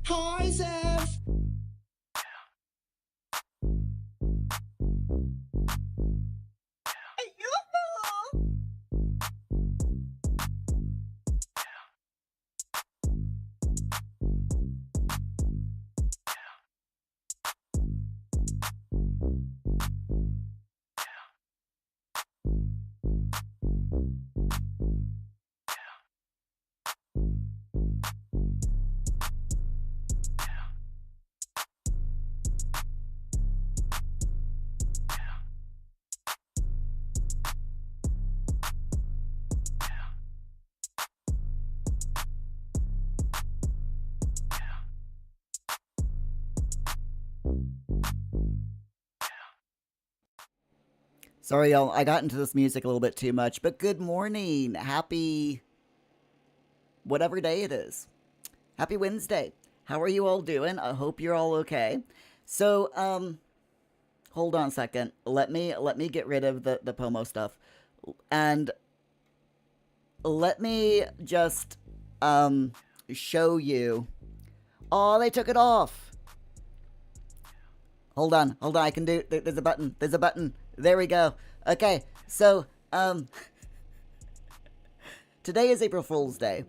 Hi, Zev. Sorry, y'all, I got into this music a little bit too much, but good morning. Happy whatever day it is. Happy Wednesday. How are you all doing? I hope you're all okay. So, hold on a second. Let me get rid of the Pomo stuff. And let me just show you. Oh, they took it off. Hold on, I can do. There's a button. There we go. Okay, so today is April Fool's Day.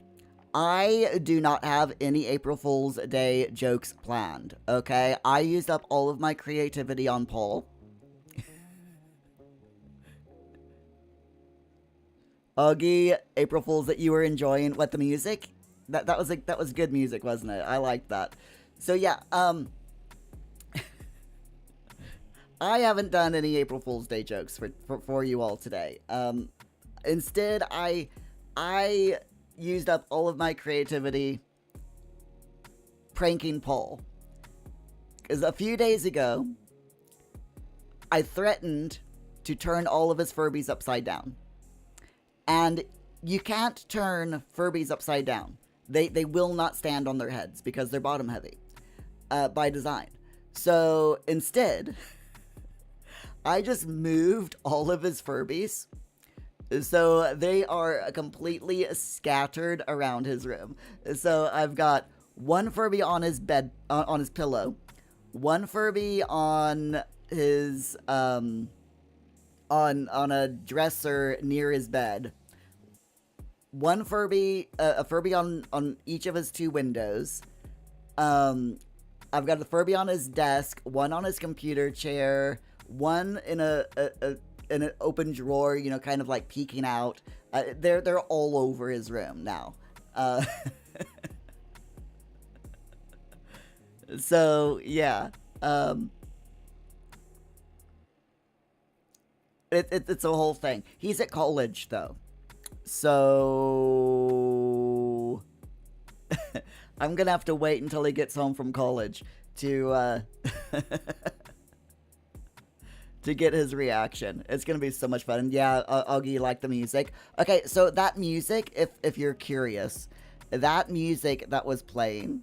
I do not have any April Fool's Day jokes planned. Okay, I used up all of my creativity on Paul. Augie, April Fools that you were enjoying. What, the music? That was good music, wasn't it? I liked that. So yeah, I haven't done any April Fool's Day jokes for you all today. Instead, I used up all of my creativity pranking Paul. Because a few days ago, I threatened to turn all of his Furbies upside down. And you can't turn Furbies upside down. They will not stand on their heads because they're bottom heavy by design. So instead, I just moved all of his Furbies. So they are completely scattered around his room. So I've got one Furby on his bed, on his pillow, one Furby on his on a dresser near his bed, one Furby, a Furby on each of his two windows. I've got a Furby on his desk, one on his computer chair, one in in an open drawer, you know, kind of like peeking out. They're all over his room now. So yeah, it's a whole thing. He's at college though, so I'm gonna have to wait until he gets home from college to to get his reaction. It's gonna be so much fun. And yeah, Augie, you like the music? Okay, so that music, if you're curious, that music that was playing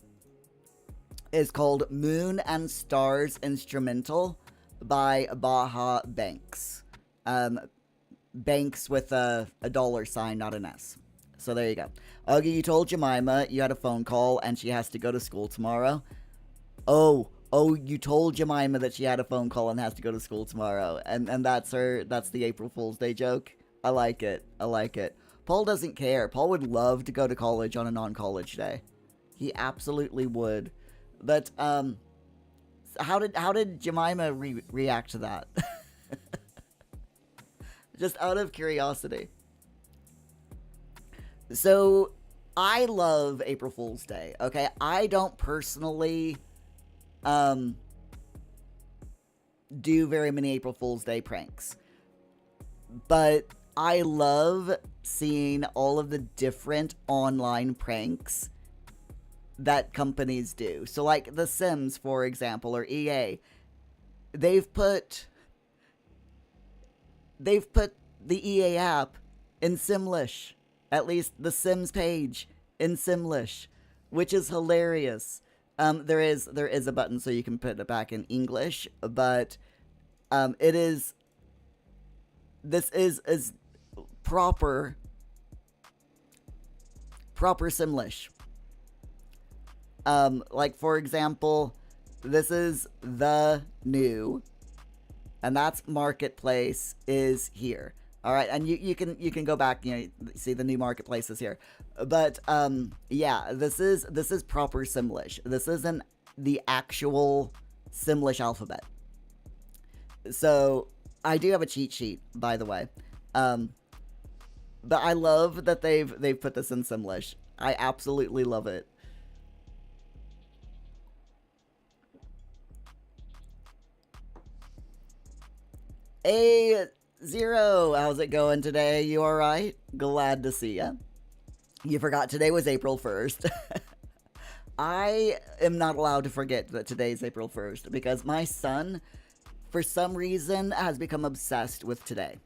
is called Moon and Stars Instrumental by Baja Banks. Banks with a dollar sign, not an S. So there you go. Augie, you told Jemima you had a phone call and she has to go to school tomorrow. Oh, you told Jemima that she had a phone call and has to go to school tomorrow. And that's the April Fool's Day joke. I like it. Paul doesn't care. Paul would love to go to college on a non-college day. He absolutely would. But, how did Jemima react to that? Just out of curiosity. So, I love April Fool's Day, okay? I don't personally do very many April Fool's Day pranks. But I love seeing all of the different online pranks that companies do. So like The Sims, for example, or EA, they've put the EA app in Simlish. At least the Sims page in Simlish, which is hilarious. There is a button so you can put it back in English, but it is this is proper Simlish. Like for example, this is the new, and that's marketplace is here. All right, and you can go back, see the new marketplace is here, but yeah, this is proper Simlish. This isn't the actual Simlish alphabet. So I do have a cheat sheet, by the way, but I love that they've put this in Simlish. I absolutely love it. Zero, how's it going today? You alright? Glad to see ya. You forgot today was April 1st. I am not allowed to forget that today's April 1st because my son, for some reason, has become obsessed with today.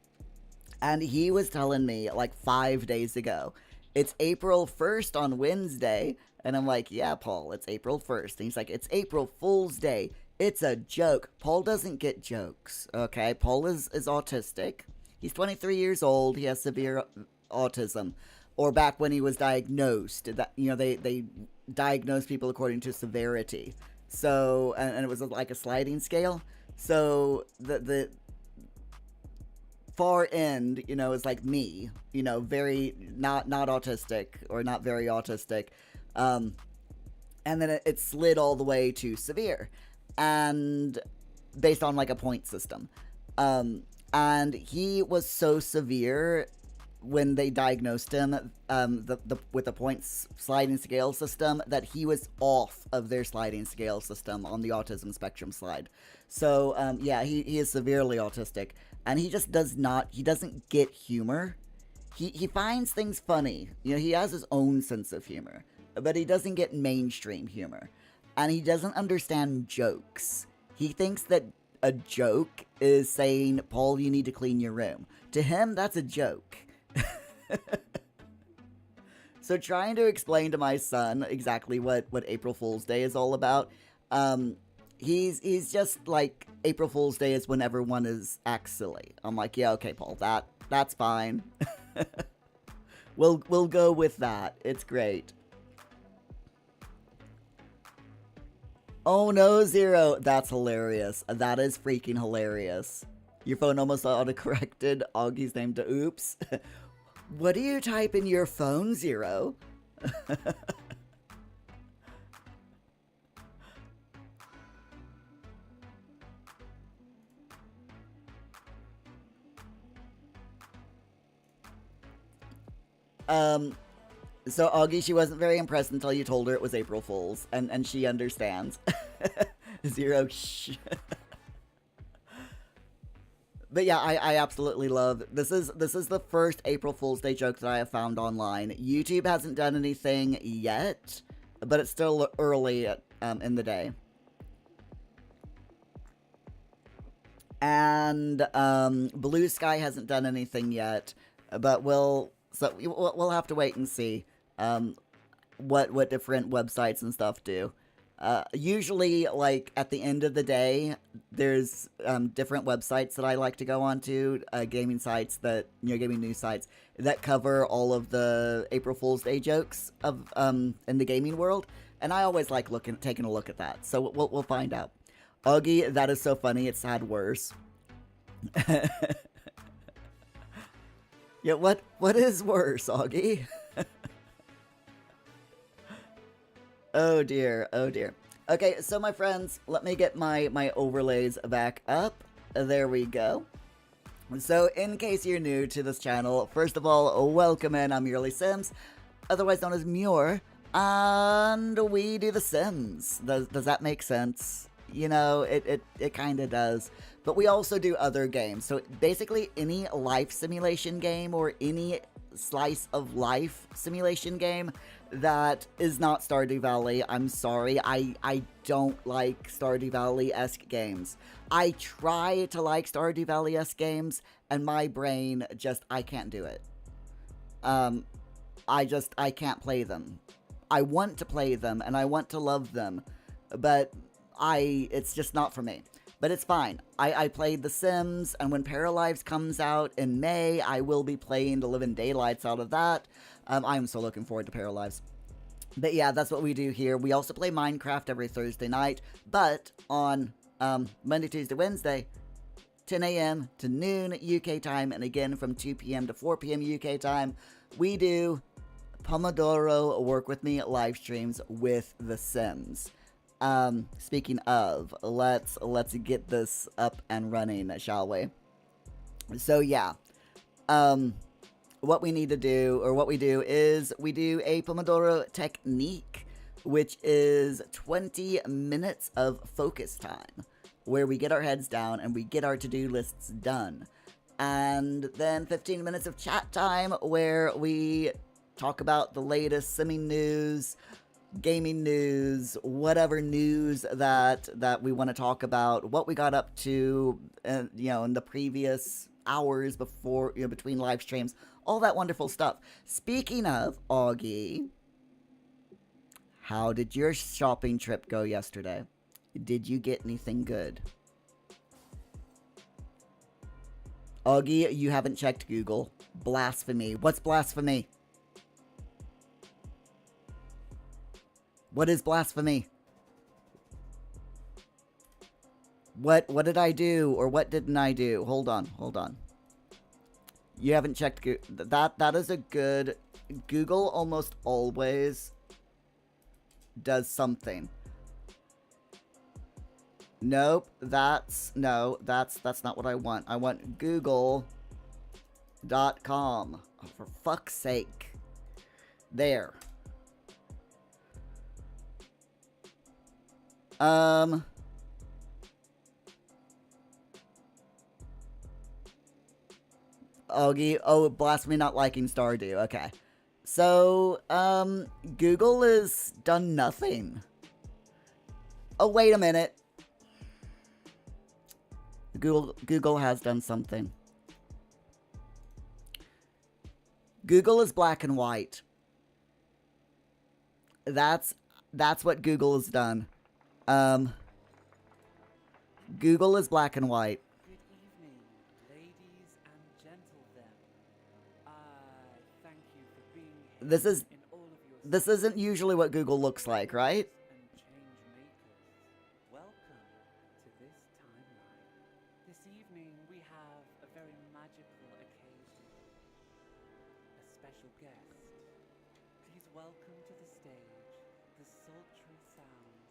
And he was telling me like 5 days ago, it's April 1st on Wednesday. And I'm like, yeah, Paul, it's April 1st. And he's like, it's April Fool's Day. It's a joke. Paul doesn't get jokes, okay? Paul is autistic. He's 23 years old. He has severe autism. Or back when he was diagnosed, that they diagnosed people according to severity. So, and it was like a sliding scale. So the far end, is like me, very not autistic or not very autistic. And then it slid all the way to severe. And based on like a point system. And he was so severe when they diagnosed him with the points sliding scale system that he was off of their sliding scale system on the autism spectrum slide. So yeah, he is severely autistic, and he just doesn't get humor. He finds things funny. He has his own sense of humor, but he doesn't get mainstream humor. And he doesn't understand jokes. He thinks that a joke is saying, Paul, you need to clean your room. To him, that's a joke. So trying to explain to my son exactly what April Fool's Day is all about, he's just like, April Fool's Day is when everyone acts silly. I'm like, yeah, okay, Paul, that's fine. We'll go with that. It's great. Oh no, Zero. That's hilarious. That is freaking hilarious. Your phone almost autocorrected Augie's name to oops. What do you type in your phone, Zero? So Augie, she wasn't very impressed until you told her it was April Fool's, and she understands. Zero, shh. But yeah, I absolutely love this is the first April Fool's Day joke that I have found online. YouTube hasn't done anything yet, but it's still early in the day. And Blue Sky hasn't done anything yet, but we'll have to wait and see what different websites and stuff do. Usually, like, at the end of the day, there's different websites that I like to go on to, gaming sites gaming news sites that cover all of the April Fool's Day jokes of in the gaming world, and I always like taking a look at that. So we'll find out. Augie, that is so funny. It's had worse. Yeah, what is worse, Augie? Oh dear, oh dear. Okay, so my friends, let me get my overlays back up. There we go. So, in case you're new to this channel, first of all, welcome in. I'm Murely Sims, otherwise known as Muir, and we do The Sims. Does that make sense? It kind of does. But we also do other games. So basically any life simulation game or any slice of life simulation game that is not Stardew Valley. I'm sorry. I don't like Stardew Valley-esque games. I try to like Stardew Valley-esque games, and my brain just, I can't do it. I can't play them. I want to play them, and I want to love them, but it's just not for me. But it's fine. I played The Sims, and when Paralives comes out in May, I will be playing the living daylights out of that. I'm so looking forward to Paralives. But yeah, that's what we do here. We also play Minecraft every Thursday night, but on Monday, Tuesday, Wednesday, 10 a.m. to noon UK time, and again from 2 p.m. to 4 p.m. UK time, we do Pomodoro Work With Me live streams with The Sims. Speaking of, let's get this up and running, shall we? So yeah, what we need to do, or what we do, is we do a Pomodoro technique, which is 20 minutes of focus time, where we get our heads down and we get our to-do lists done. And then 15 minutes of chat time, where we talk about the latest simi news, gaming news, whatever news that we want to talk about, what we got up to, in the previous hours before, between live streams, all that wonderful stuff. Speaking of, Augie, how did your shopping trip go yesterday? Did you get anything good? Augie, you haven't checked Google. Blasphemy. What's blasphemy? What is blasphemy? What did I do, or what didn't I do? Hold on. You haven't checked that is a good... Google almost always does something. Nope, that's not what I want. I want Google.com. Oh, for fuck's sake. There. Augie, oh, blasphemy not liking Stardew, okay. So, Google has done nothing. Oh, wait a minute. Google has done something. Google is black and white. That's what Google has done. Google is black and white. Good evening, ladies and gentlemen. Thank you for being here This is in all of your this isn't usually what Google looks like, right? and change makers. Welcome to this timeline. This evening we have a very magical occasion. A special guest. Please welcome to the stage the sultry sounds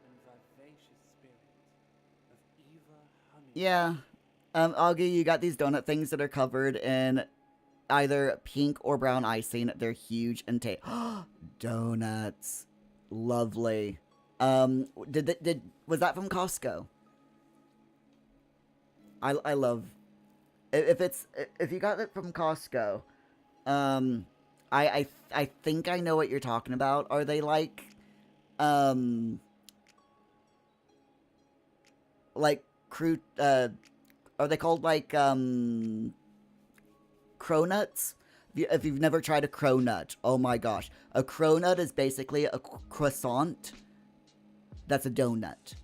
and vivacious spirit of Eva Honey. Yeah. Augie, you got these donut things that are covered in either pink or brown icing. They're huge and donuts. Lovely. Was that from Costco? I love... If you got it from Costco, I think I know what you're talking about. Are they like crude, are they called like cronuts? If you've never tried a cronut, oh my gosh. A cronut is basically a croissant that's a donut.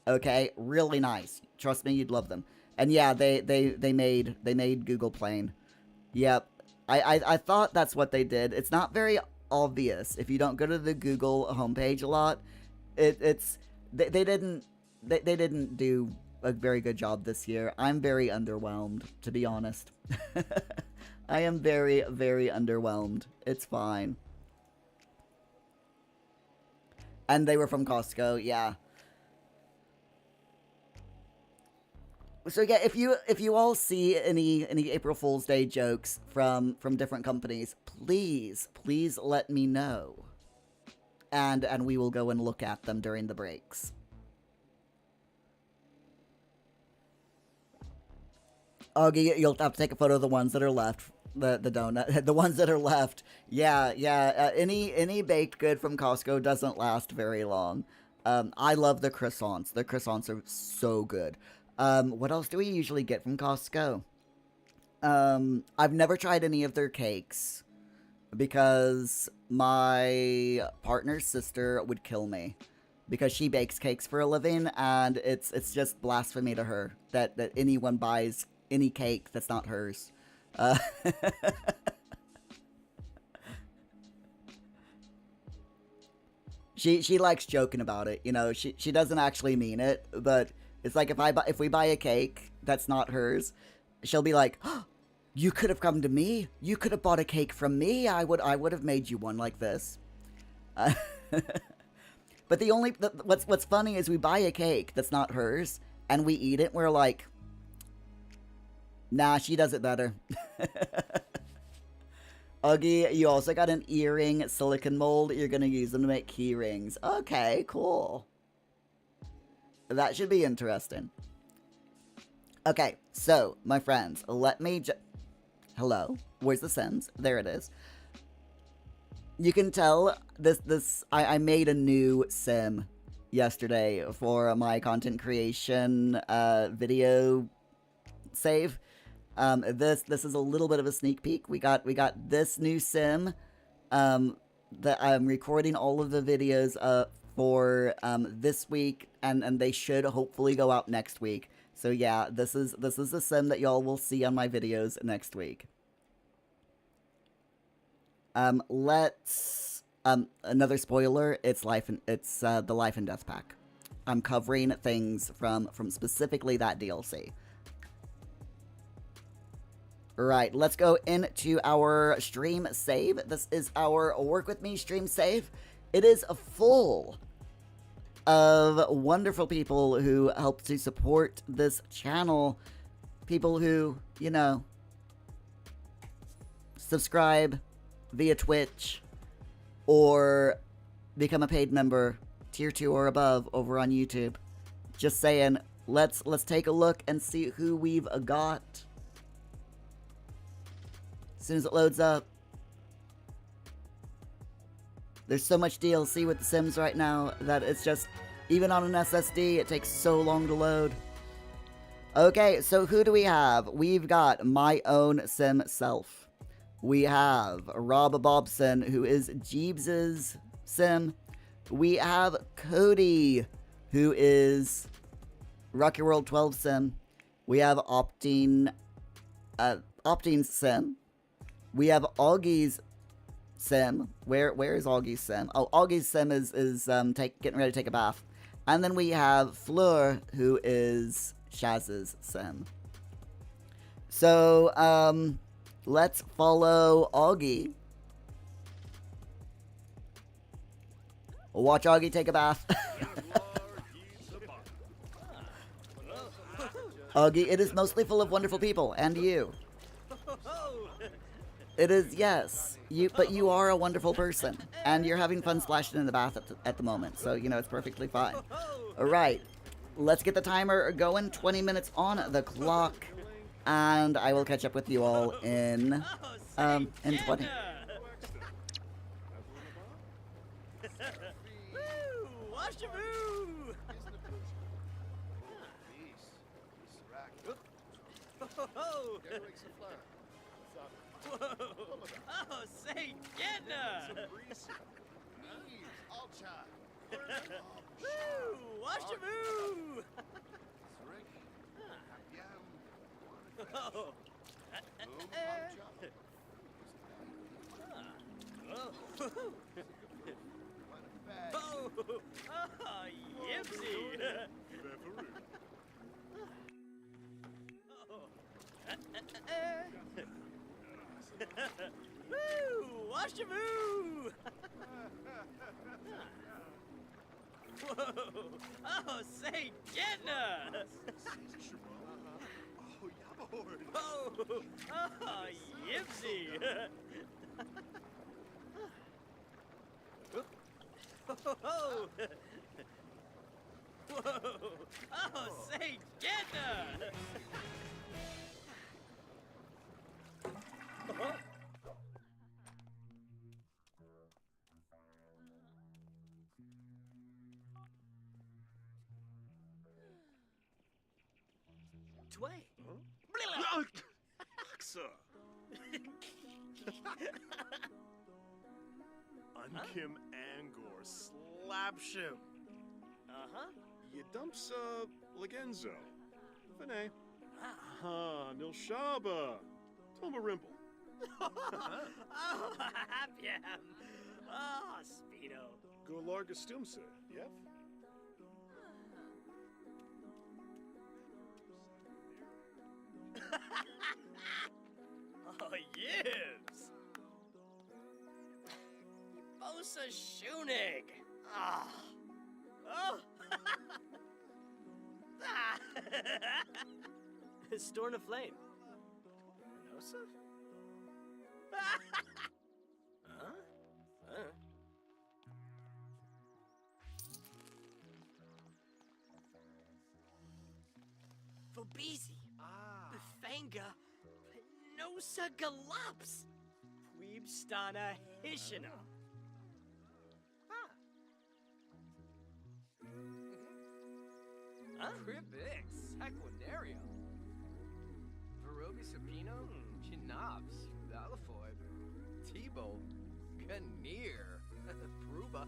Okay? Really nice. Trust me, you'd love them. And yeah, they made Google plain. Yep. I thought that's what they did. It's not very obvious if you don't go to the Google homepage a lot. They didn't do a very good job this year. I'm very underwhelmed, to be honest. I am very, very underwhelmed. It's fine. And they were from Costco, yeah. So yeah, if you all see any April Fool's Day jokes from different companies, please let me know. And we will go and look at them during the breaks. Augie, you'll have to take a photo of the ones that are left. the donut, the ones that are left. Yeah, yeah. Any baked good from Costco doesn't last very long. I love the croissants. The croissants are so good. What else do we usually get from Costco? I've never tried any of their cakes because my partner's sister would kill me because she bakes cakes for a living, and it's just blasphemy to her that anyone buys any cake that's not hers. Uh, she likes joking about it. You know, she doesn't actually mean it, but it's like if we buy a cake that's not hers, she'll be like, oh, "You could have come to me. You could have bought a cake from me. I would have made you one like this." But what's funny is we buy a cake that's not hers and we eat it. We're like, nah, she does it better. Uggy, you also got an earring silicone mold. You're gonna use them to make key rings. Okay, cool. That should be interesting. Okay, so my friends, let me hello. Where's the Sims? There it is. You can tell I made a new sim yesterday for my content creation video save. This is a little bit of a sneak peek. We got this new sim that I'm recording all of the videos for this week, and they should hopefully go out next week. So yeah, this is the sim that y'all will see on my videos next week. Let's another spoiler. It's the life and death pack. I'm covering things from specifically that DLC. Right, let's go into our stream save. This is our Work With Me stream save. It is full of wonderful people who help to support this channel. People who, you know, subscribe via Twitch or become a paid member, tier 2 or above, over on YouTube. Just saying, let's take a look and see who we've got. As soon as it loads up. There's so much DLC with The Sims right now that it's just, even on an SSD, it takes so long to load. Okay, so who do we have? We've got my own Sim self. We have Rob Bobson, who is Jeebs's Sim. We have Cody, who is Rocky World 12 Sim. We have Optine's Sim. We have Augie's Sim. Where is Augie's Sim? Oh, Augie's Sim is getting ready to take a bath. And then we have Fleur, who is Shaz's Sim. So, let's follow Augie. Watch Augie take a bath. Augie, it is mostly full of wonderful people, and you. It is, yes. But you are a wonderful person, and you're having fun splashing in the bath at the moment, so, you know, it's perfectly fine. Alright, let's get the timer going. 20 minutes on the clock, and I will catch up with you all in 20. Oh, say, Gedna! Woo! Watch your move! Oh. Oh, yipsy! Woo! Watch your move! Whoa! Oh, say, Gedna! Oh, oh, yipsy! Whoa! Oh, say, Gedna! Oh. Tway. Aksa. Unkim Angor Slapshim. Uh-huh. Yedumsa Legenzo. Vinay. Nilshaba. Tomarimple. Oh, happy am. Oh, Speedo. Golargastumsa. Yep. Oh, yibs. Bosa Shunig. Ah. Oh. Storn of Flame. Nosa? Huh? Fobizi. Befanga. Nosa Galops. Puibstana Hishina. Cribix, Equinario, Verobi Sapino, Chinobs, Dalafoid, Tebow, Ganir, Pruba.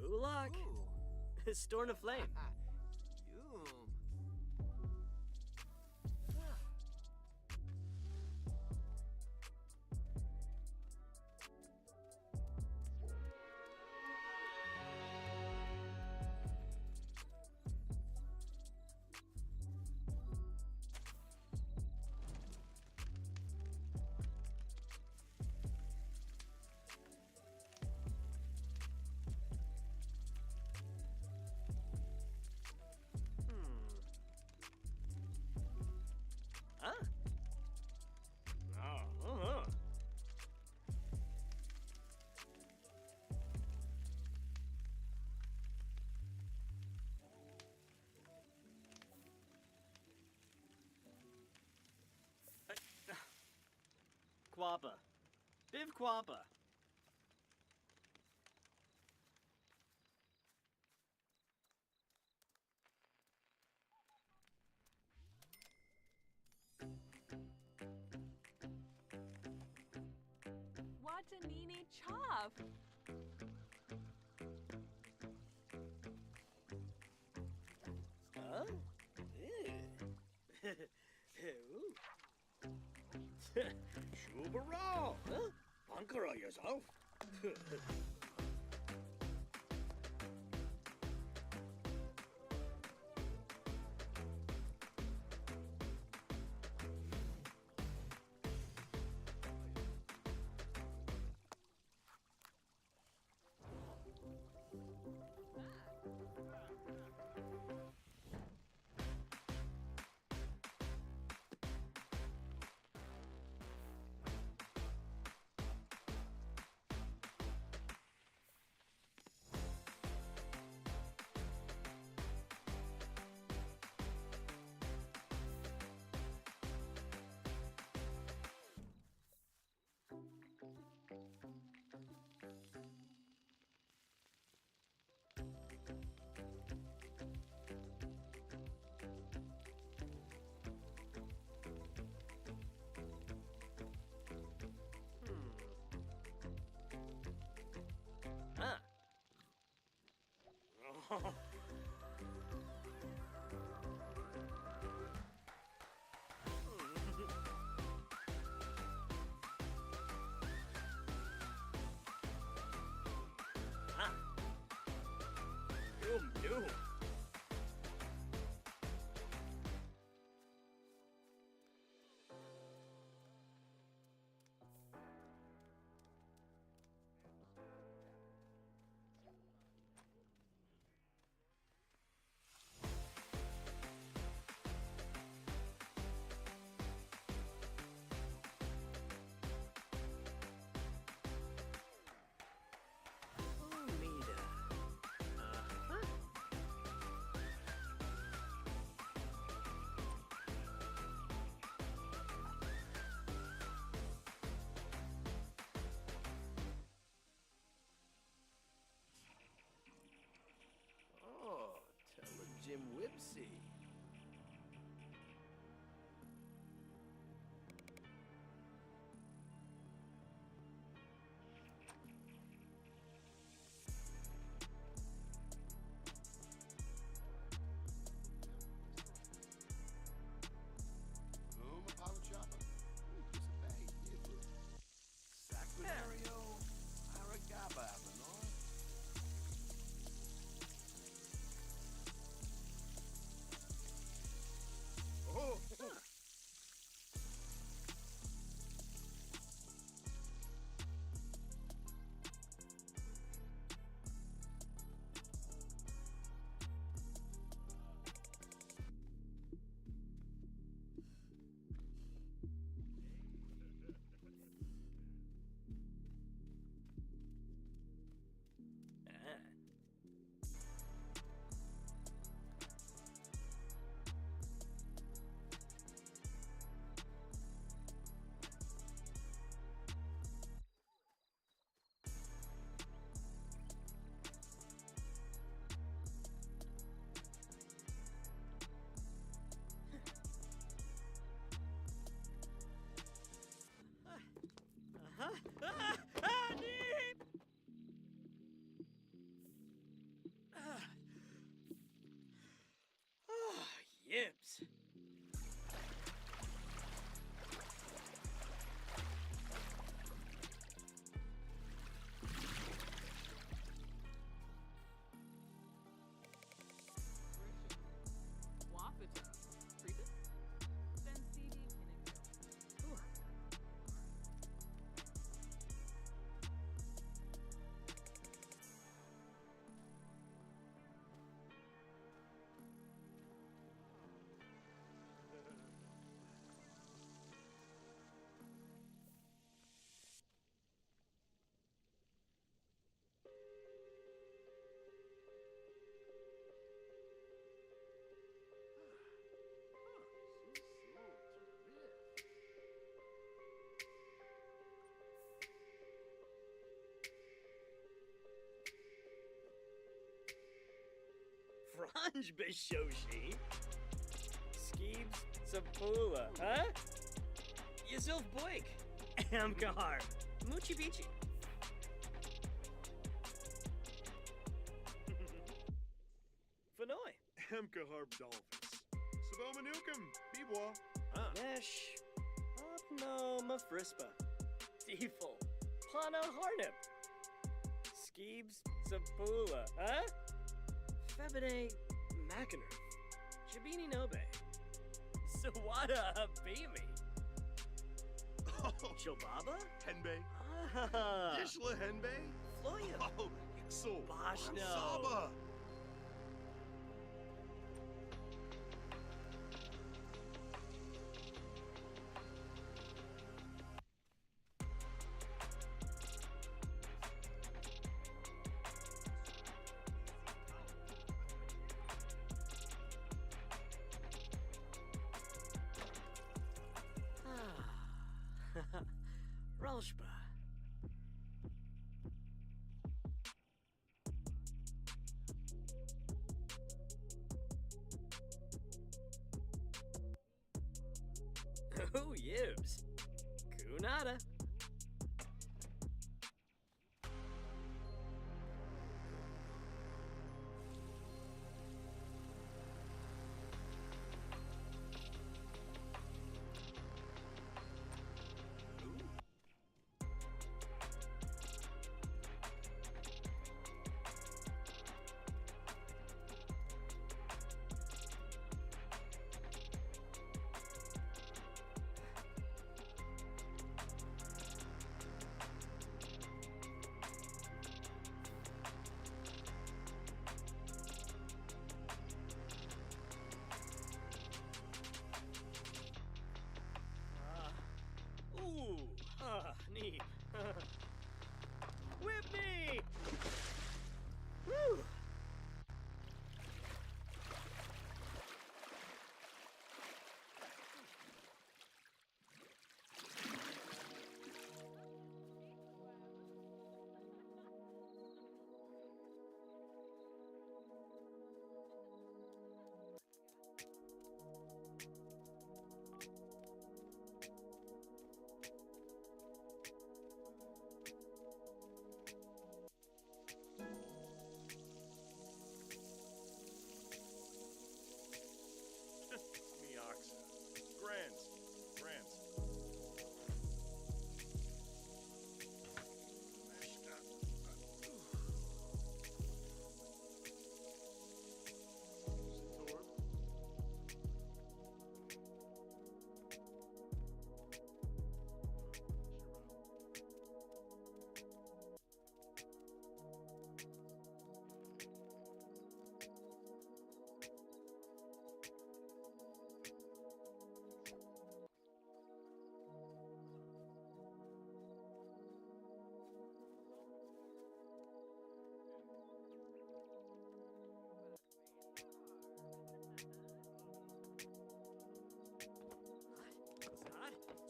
Ulak. Storn of Flame. Yum. Huh? Oh. Quappa. Biv Quappa. Watanini Chav. Huh? Ooh. Shubara! Huh? Ankara yourself. Doom, doom. Omida. Uh-huh. Oh, tell Jim Whipsy. Saquinario, Aragaba, no? Oh! Neat! Yips. Wafata. Frieda? Then CD Pinnacle. Franj Bishoshi. Skeebs Sapula, huh? Yuzuf Boik. Amkahar. Muchi Bichi. Fanoy. Emkahar Dolphins. Sabomanukum, Bibwa. Nesh. Opno Mafrispa. Deeful. Pana Harnip. Skeebs Sapula, huh? Febide Makiner. Jabini Nobe. Sawada Habimi. Oh, Chobaba? Henbei. Ah. Yishla Henbei. Floya. Oh, Ixo. Bashno. Saba. Rolshba. Oh, yibs. Kunada.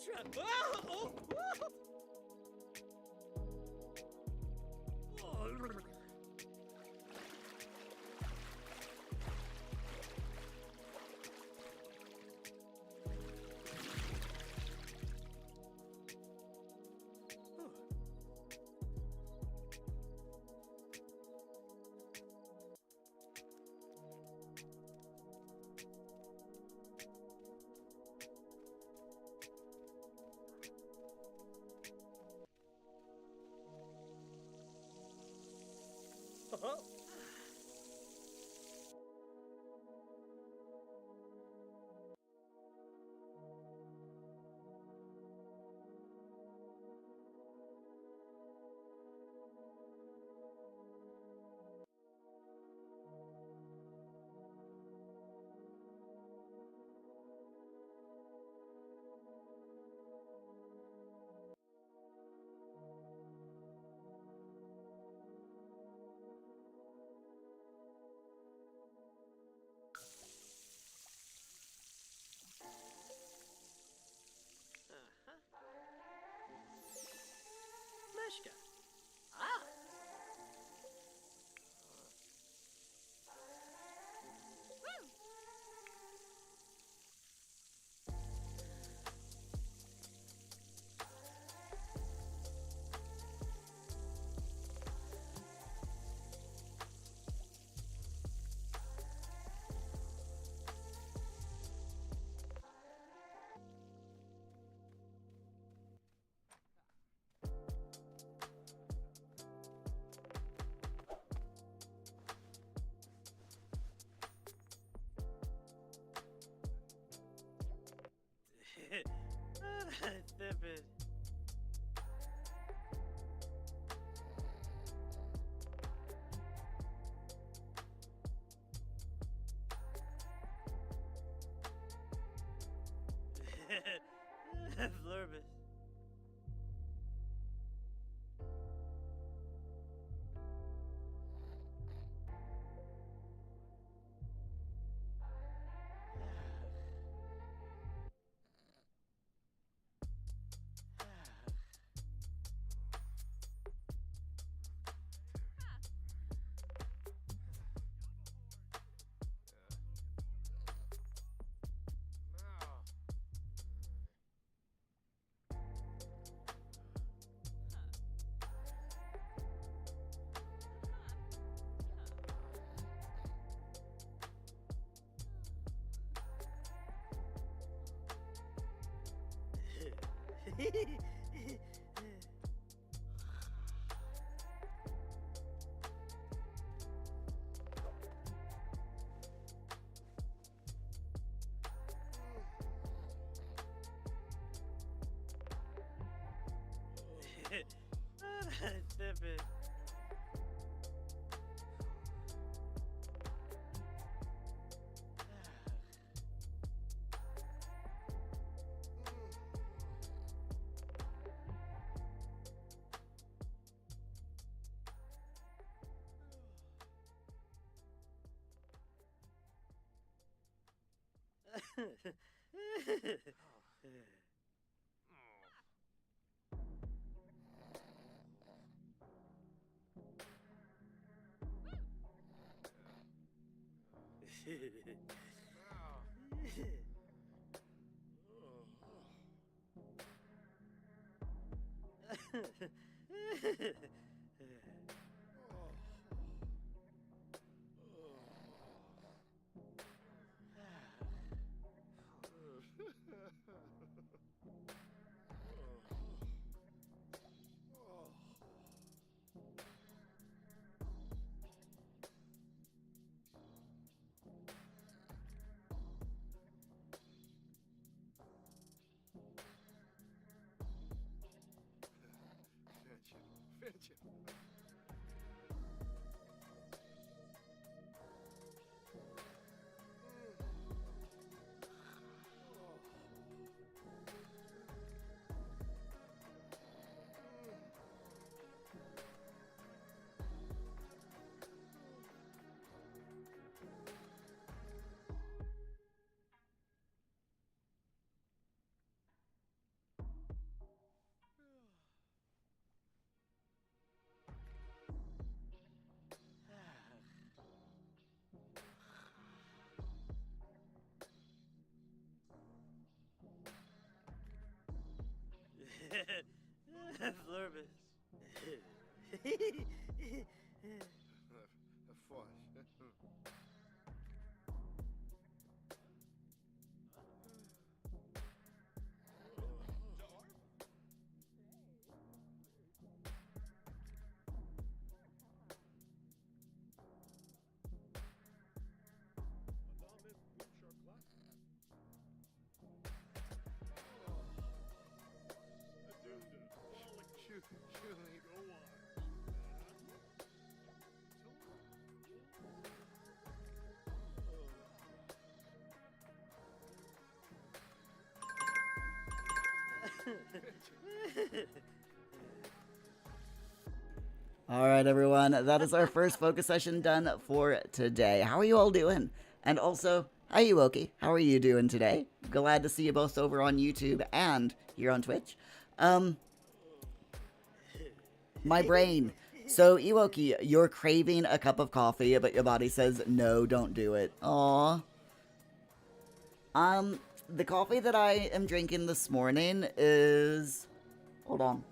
trap. Oh, oh, oh. Oh. Oh. Meshka. Ah. Stupid. Flurbus. Stupid. Fudge. All right, everyone. That is our first focus session done for today. How are you all doing? And also, hi, Yuoki. How are you doing today? Glad to see you both over on YouTube and here on Twitch. My brain. So, Iwoki, you're craving a cup of coffee, but your body says, no, don't do it. Aww. The coffee that I am drinking this morning is... Hold on.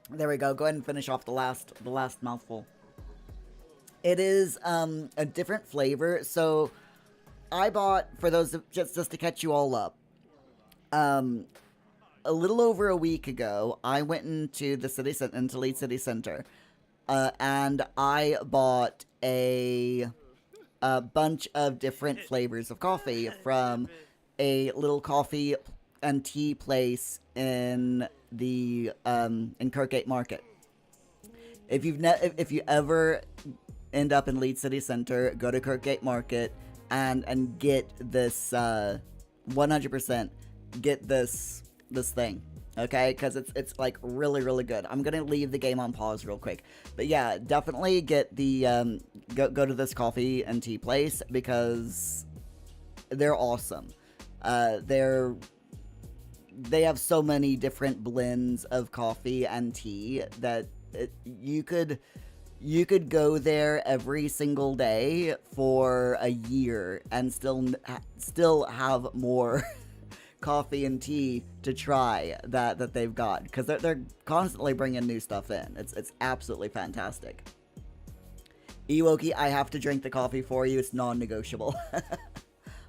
There we go. Go ahead and finish off the last mouthful. It is a different flavor. So I bought, for those just to catch you all up, a little over a week ago, I went into into Leeds City Center, and I bought a bunch of different flavors of coffee from a little coffee and tea place in the in Kirkgate Market. If you ever end up in Leeds City Center, go to Kirkgate Market and get this 100% get this thing, okay? Because it's like really good. I'm gonna leave the game on pause real quick, but yeah, definitely get the go to this coffee and tea place because they're awesome. They have so many different blends of coffee and tea that you could go there every single day for a year and still have more coffee and tea to try that they've got, because they're constantly bringing new stuff in. It's absolutely fantastic. Iwoki, I have to drink the coffee for you. It's non-negotiable.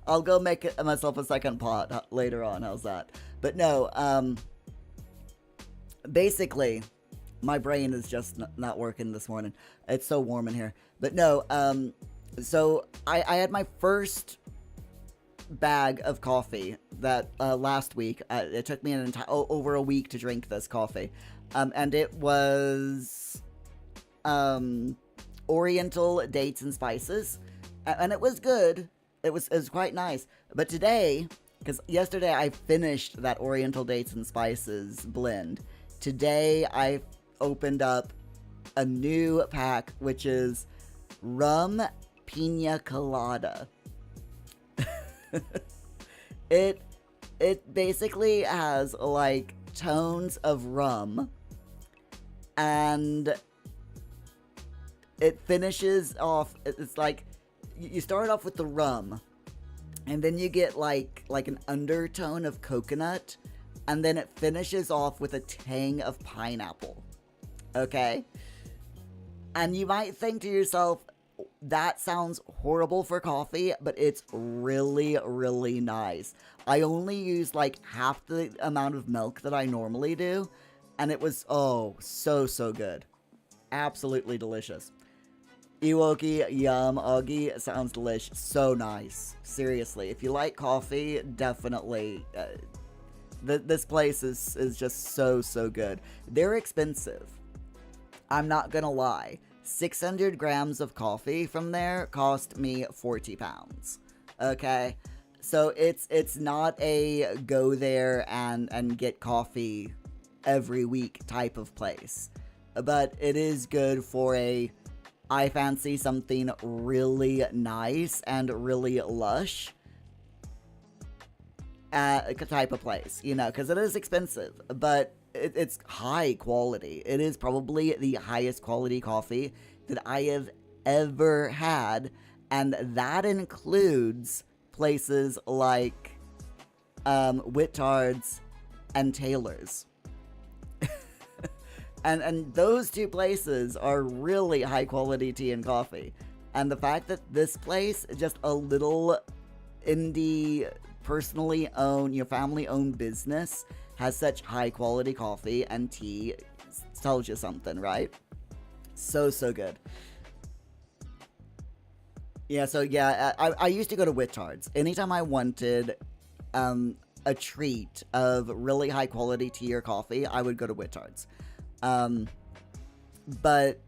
I'll go make myself a second pot later on. How's that? But no, basically, my brain is just not working this morning. It's so warm in here. But no, so I had my first bag of coffee that last week. It took me an over a week to drink this coffee. And it was Oriental Dates and Spices. And it was good. It was quite nice. But today, because yesterday I finished that Oriental Dates and Spices blend, today I opened up a new pack, which is Rum Pina Colada. It basically has like tones of rum, and it finishes off. It's like you start off with the rum, and then you get like an undertone of coconut, and then it finishes off with a tang of pineapple. Okay? And you might think to yourself, that sounds horrible for coffee, but it's really nice. I only used like half the amount of milk that I normally do, and it was, oh, so good. Absolutely delicious. Iwoki, yum, Augie, sounds delish. So nice. Seriously, if you like coffee, definitely. This place is just so good. They're expensive. I'm not gonna lie. 600 grams of coffee from there cost me 40 pounds. Okay? So it's not a go there and get coffee every week type of place. But it is good for I fancy something really nice and really lush type of place, you know, because it is expensive, but it's high quality. It is probably the highest quality coffee that I have ever had, and that includes places like Whittard's and Taylor's. And those two places are really high quality tea and coffee. And the fact that this place, just a little indie, personally owned, family owned business, has such high quality coffee and tea, tells you something, right? So good. Yeah, so yeah, I used to go to Wittard's. Anytime I wanted a treat of really high quality tea or coffee, I would go to Wittard's. But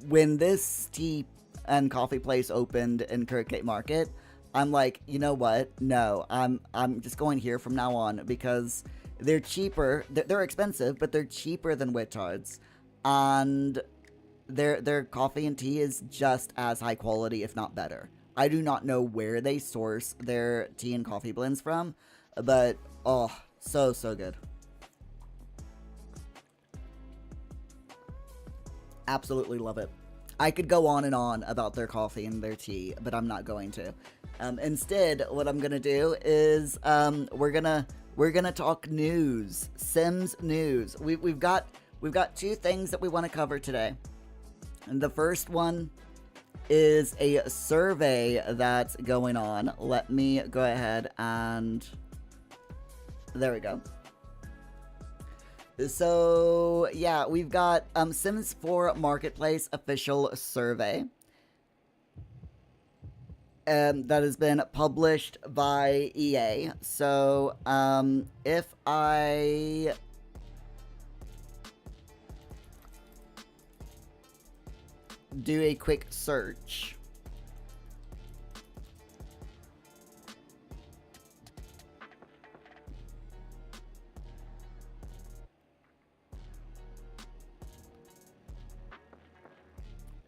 when this tea and coffee place opened in Kirkgate Market, I'm like, you know what? No, I'm just going here from now on because they're cheaper. They're expensive, but they're cheaper than Wittard's, and their coffee and tea is just as high quality, if not better. I do not know where they source their tea and coffee blends from, but oh, so good. Absolutely love it. I could go on and on about their coffee and their tea, but I'm not going to. Instead, what I'm gonna do is we're gonna talk news, Sims news. We've got two things that we want to cover today. And the first one is a survey that's going on. Let me go ahead and there we go. So yeah, we've got Sims 4 Marketplace official survey that has been published by EA. So if I do a quick search,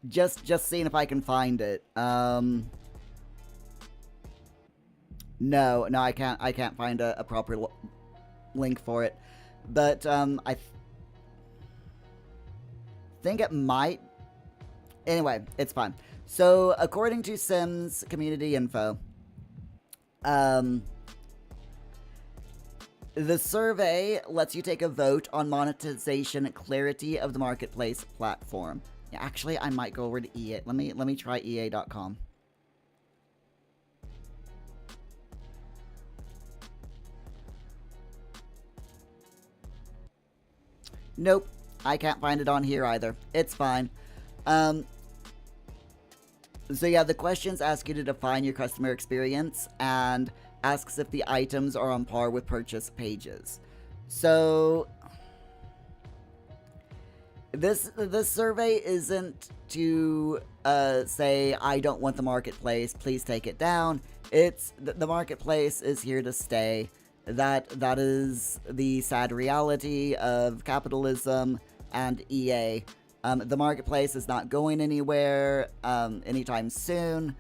just seeing if I can find it. No, I can't find a proper link for it, but I think it might. Anyway, it's fine. So, according to Sims community info, the survey lets you take a vote on monetization clarity of the marketplace platform. Yeah, actually, I might go over to EA. Let me try EA.com. Nope, I can't find it on here either. It's fine. So yeah, the questions ask you to define your customer experience and asks if the items are on par with purchase pages. So this survey isn't to say I don't want the marketplace, please take it down. It's the marketplace is here to stay. That is the sad reality of capitalism and EA. The marketplace is not going anywhere anytime soon,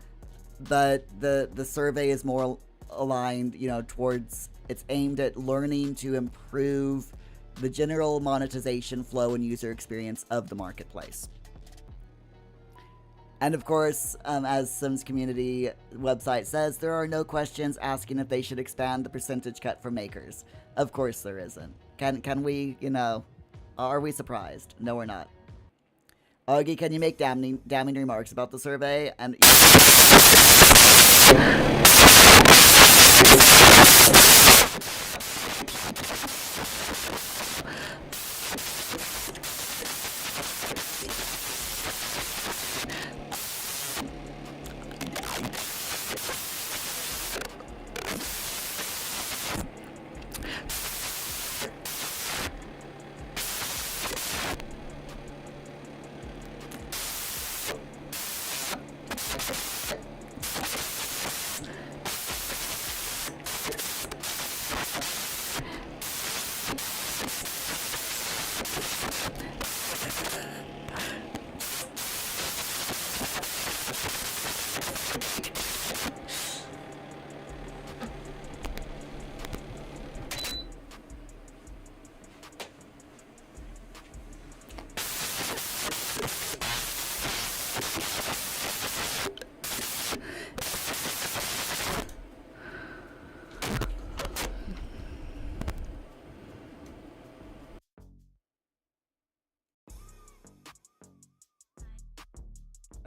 but the survey is more aligned, towards, it's aimed at learning to improve the general monetization flow and user experience of the marketplace. And of course, as Sims community website says, there are no questions asking if they should expand the percentage cut for makers. Of course there isn't. Can we, are we surprised? No, we're not. Augie, can you make damning remarks about the survey? And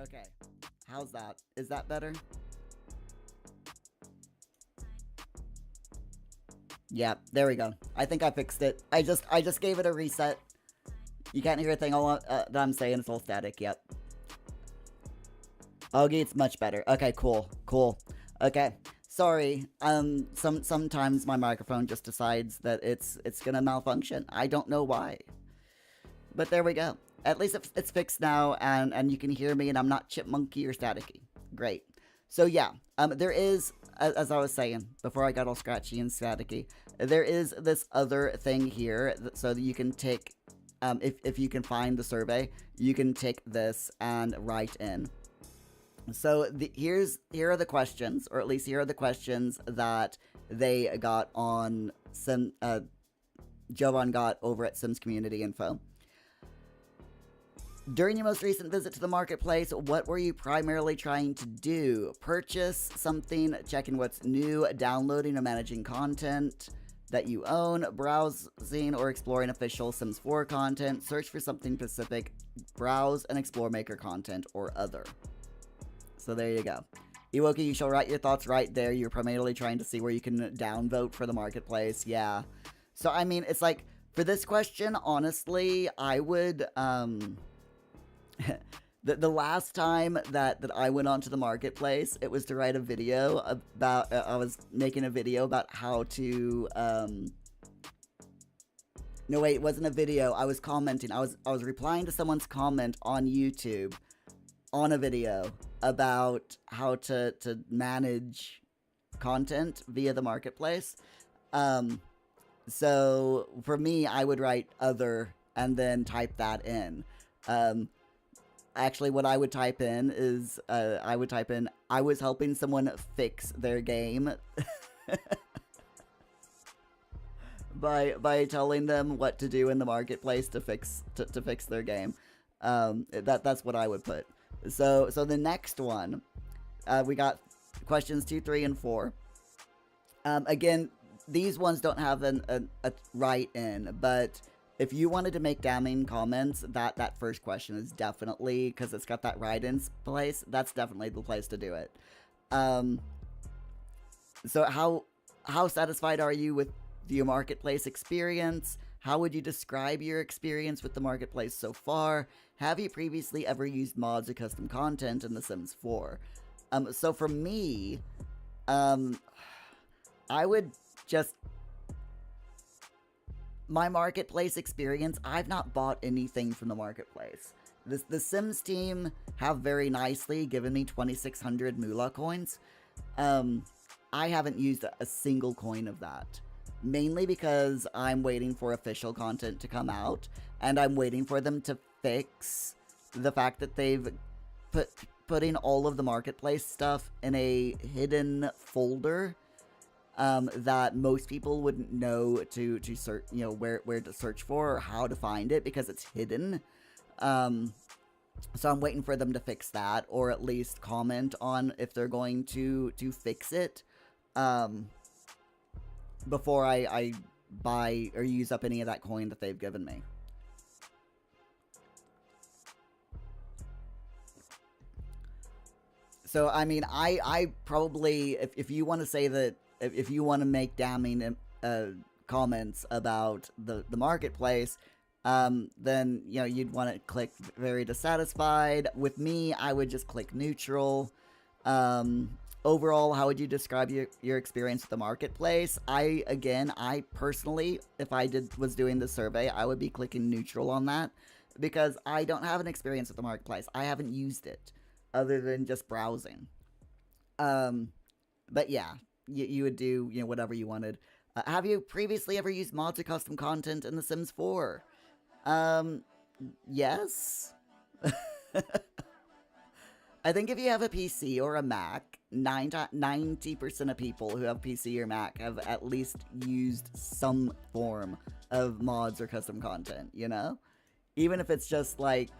Okay. How's that? Is that better? Yeah, there we go. I think I fixed it. I just gave it a reset. You can't hear a thing all that I'm saying. It's all static. Yep. Okay, it's much better. Okay, cool. Okay. Sorry. Sometimes my microphone just decides that it's gonna malfunction. I don't know why. But there we go. At least it's fixed now, and you can hear me, and I'm not chipmunky or staticky. Great. So yeah, there is, as I was saying before I got all scratchy and staticky, there is this other thing here, so that you can take, if you can find the survey, you can take this and write in. So here are the questions, or at least here are the questions that they got on Jovan got over at Sims Community Info. During your most recent visit to the marketplace, what were you primarily trying to do? Purchase something, checking what's new, downloading or managing content that you own, browsing or exploring official Sims 4 content, search for something specific, browse and explore maker content, or other. So there you go. Iwoki, you shall write your thoughts right there. You're primarily trying to see where you can downvote for the marketplace. Yeah. So, I mean, it's like, for this question, honestly, I would, the last time that I went onto the marketplace, it was to write a video about, I was making a video about how to, no wait, it wasn't a video, I was commenting, I was replying to someone's comment on YouTube on a video about how to manage content via the marketplace. So for me, I would write other and then type that in. Actually, what I would type in is, I was helping someone fix their game by telling them what to do in the marketplace to fix their game. That's what I would put. So the next one, we got questions 2, 3, and 4. Again, these ones don't have a write-in, but if you wanted to make damning comments, that first question is definitely, because it's got that write-in place, that's definitely the place to do it. So how satisfied are you with your marketplace experience? How would you describe your experience with the marketplace so far? Have you previously ever used mods or custom content in The Sims 4? So for me, I would just... My marketplace experience, I've not bought anything from the marketplace. The Sims team have very nicely given me 2,600 moolah coins. I haven't used a single coin of that. Mainly because I'm waiting for official content to come out, and I'm waiting for them to fix the fact that they've putting all of the marketplace stuff in a hidden folder that most people wouldn't know to search, you know, where to search for or how to find it because it's hidden. So I'm waiting for them to fix that, or at least comment on if they're going to fix it. Before I buy or use up any of that coin that they've given me. So, I mean, I probably, if you want to say that, if you want to make damning comments about the marketplace, then, you know, you'd want to click very dissatisfied. With me, I would just click neutral. Overall, how would you describe your experience with the marketplace? I personally, if I was doing the survey, I would be clicking neutral on that because I don't have an experience with the marketplace. I haven't used it other than just browsing. But yeah, you would do, you know, whatever you wanted. Have you previously ever used mods or custom content in The Sims 4? Yes. I think if you have a PC or a Mac, 90% of people who have PC or Mac have at least used some form of mods or custom content, you know? Even if it's just like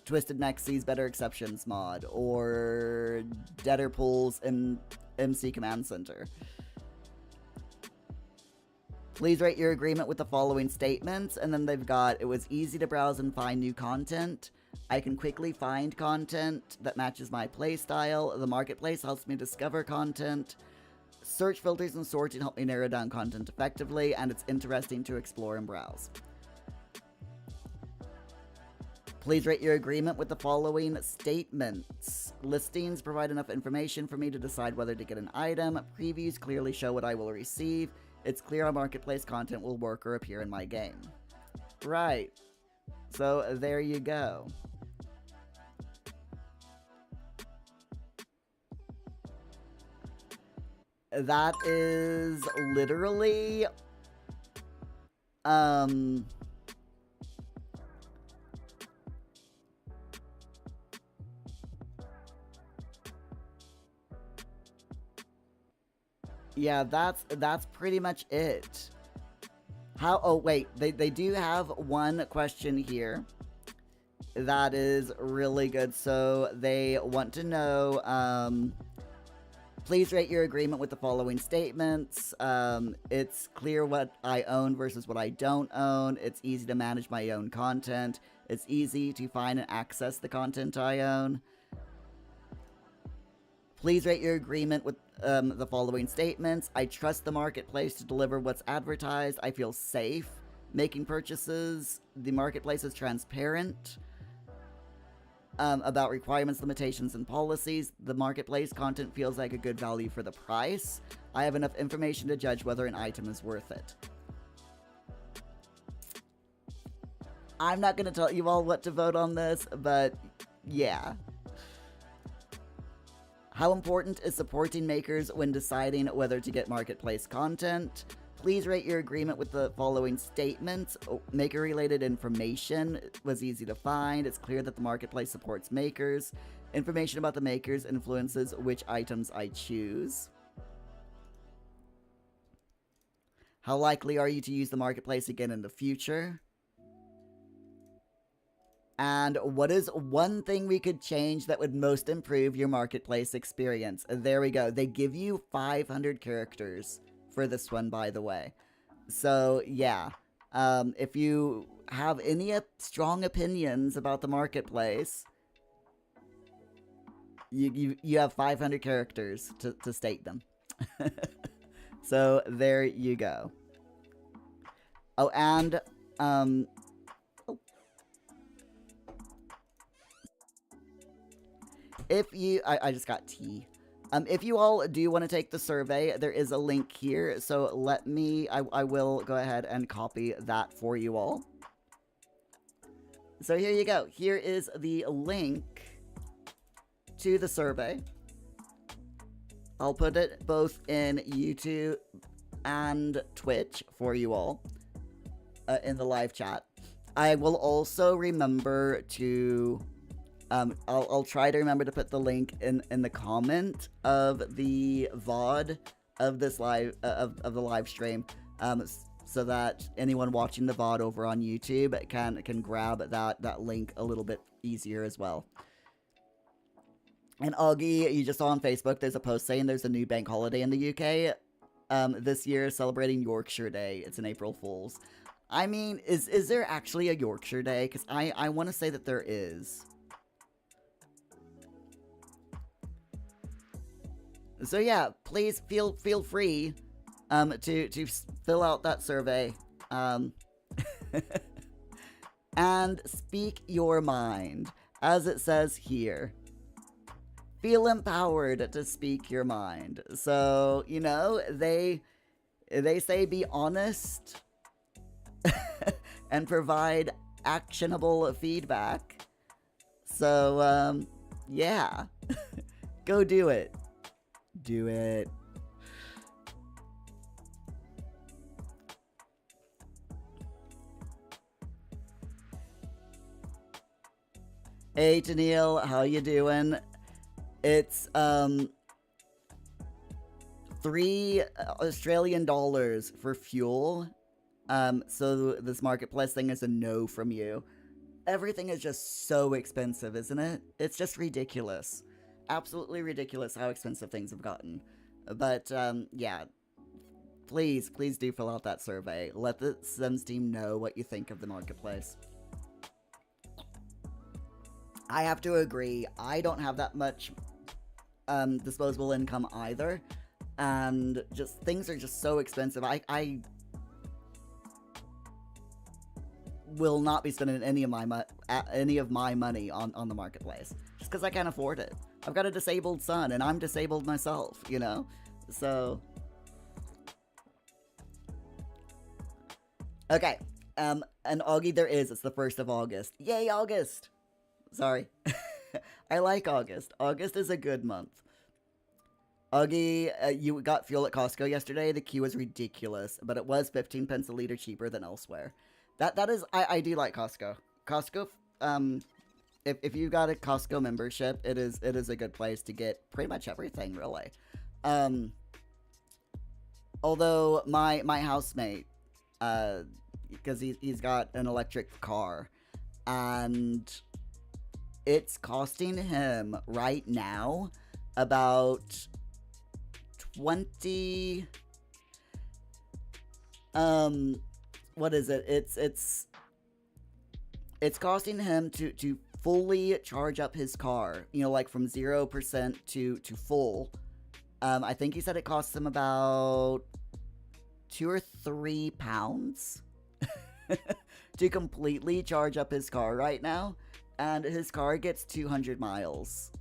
Twisted Mexie's Better Exceptions mod or Deaderpool's MC Command Center. Please rate your agreement with the following statements, and then they've got, it was easy to browse and find new content. I can quickly find content that matches my playstyle. The marketplace helps me discover content. Search filters and sorting help me narrow down content effectively, and it's interesting to explore and browse. Please rate your agreement with the following statements. Listings provide enough information for me to decide whether to get an item. Previews clearly show what I will receive. It's clear how marketplace content will work or appear in my game. Right. So there you go. That is literally yeah, that's pretty much it. Oh wait, they do have one question here that is really good. So they want to know, please rate your agreement with the following statements. It's clear what I own versus what I don't own. It's easy to manage my own content. It's easy to find and access the content I own. Please rate your agreement with the following statements. I trust the marketplace to deliver what's advertised. I feel safe making purchases. The marketplace is transparent about requirements, limitations, and policies. The marketplace content feels like a good value for the price. I have enough information to judge whether an item is worth it. I'm not going to tell you all what to vote on this, but yeah. How important is supporting makers when deciding whether to get marketplace content? Please rate your agreement with the following statements. Maker-related information was easy to find. It's clear that the marketplace supports makers. Information about the makers influences which items I choose. How likely are you to use the marketplace again in the future? And what is one thing we could change that would most improve your marketplace experience? There we go. They give you 500 characters for this one, by the way. So, yeah. If you have any strong opinions about the marketplace, you have 500 characters to state them. So, there you go. Oh, and, if you, I just got tea. If you all do want to take the survey, there is a link here. So let me, I will go ahead and copy that for you all. So here you go. Here is the link to the survey. I'll put it both in YouTube and Twitch for you all in the live chat. I will also remember to... I'll try to remember to put the link in the comment of the VOD of this live of the live stream, so that anyone watching the VOD over on YouTube can grab that link a little bit easier as well. And Augie, you just saw on Facebook, there's a post saying there's a new bank holiday in the UK this year celebrating Yorkshire Day. It's an April Fool's. I mean, is there actually a Yorkshire Day? Because I want to say that there is. So yeah, please feel free to fill out that survey and speak your mind, as it says here. Feel empowered to speak your mind. So, you know, they say be honest and provide actionable feedback. So yeah. Go do it. Do it. Hey Tennille, how you doing? It's $3 Australian for fuel. So this marketplace thing is a no from you. Everything is just so expensive, isn't it? It's just ridiculous. Absolutely ridiculous how expensive things have gotten. But, yeah. Please do fill out that survey. Let the Sims team know what you think of the marketplace. I have to agree. I don't have that much disposable income either, and just things are just so expensive. I will not be spending any of my money on the marketplace just because I can't afford it. I've got a disabled son, and I'm disabled myself, you know? So... Okay, and Augie there is. It's the 1st of August. Yay, August! Sorry. I like August. August is a good month. Augie, you got fuel at Costco yesterday. The queue was ridiculous, but it was 15 pence a liter cheaper than elsewhere. That is, I do like Costco. Costco, if you got a Costco membership, it is a good place to get pretty much everything, really. Although my housemate, because he's got an electric car, and it's costing him right now about 20... what is it? It's costing him to fully charge up his car, you know, like from 0% to full. I think he said it costs him about £2 or £3 to completely charge up his car right now, and his car gets 200 miles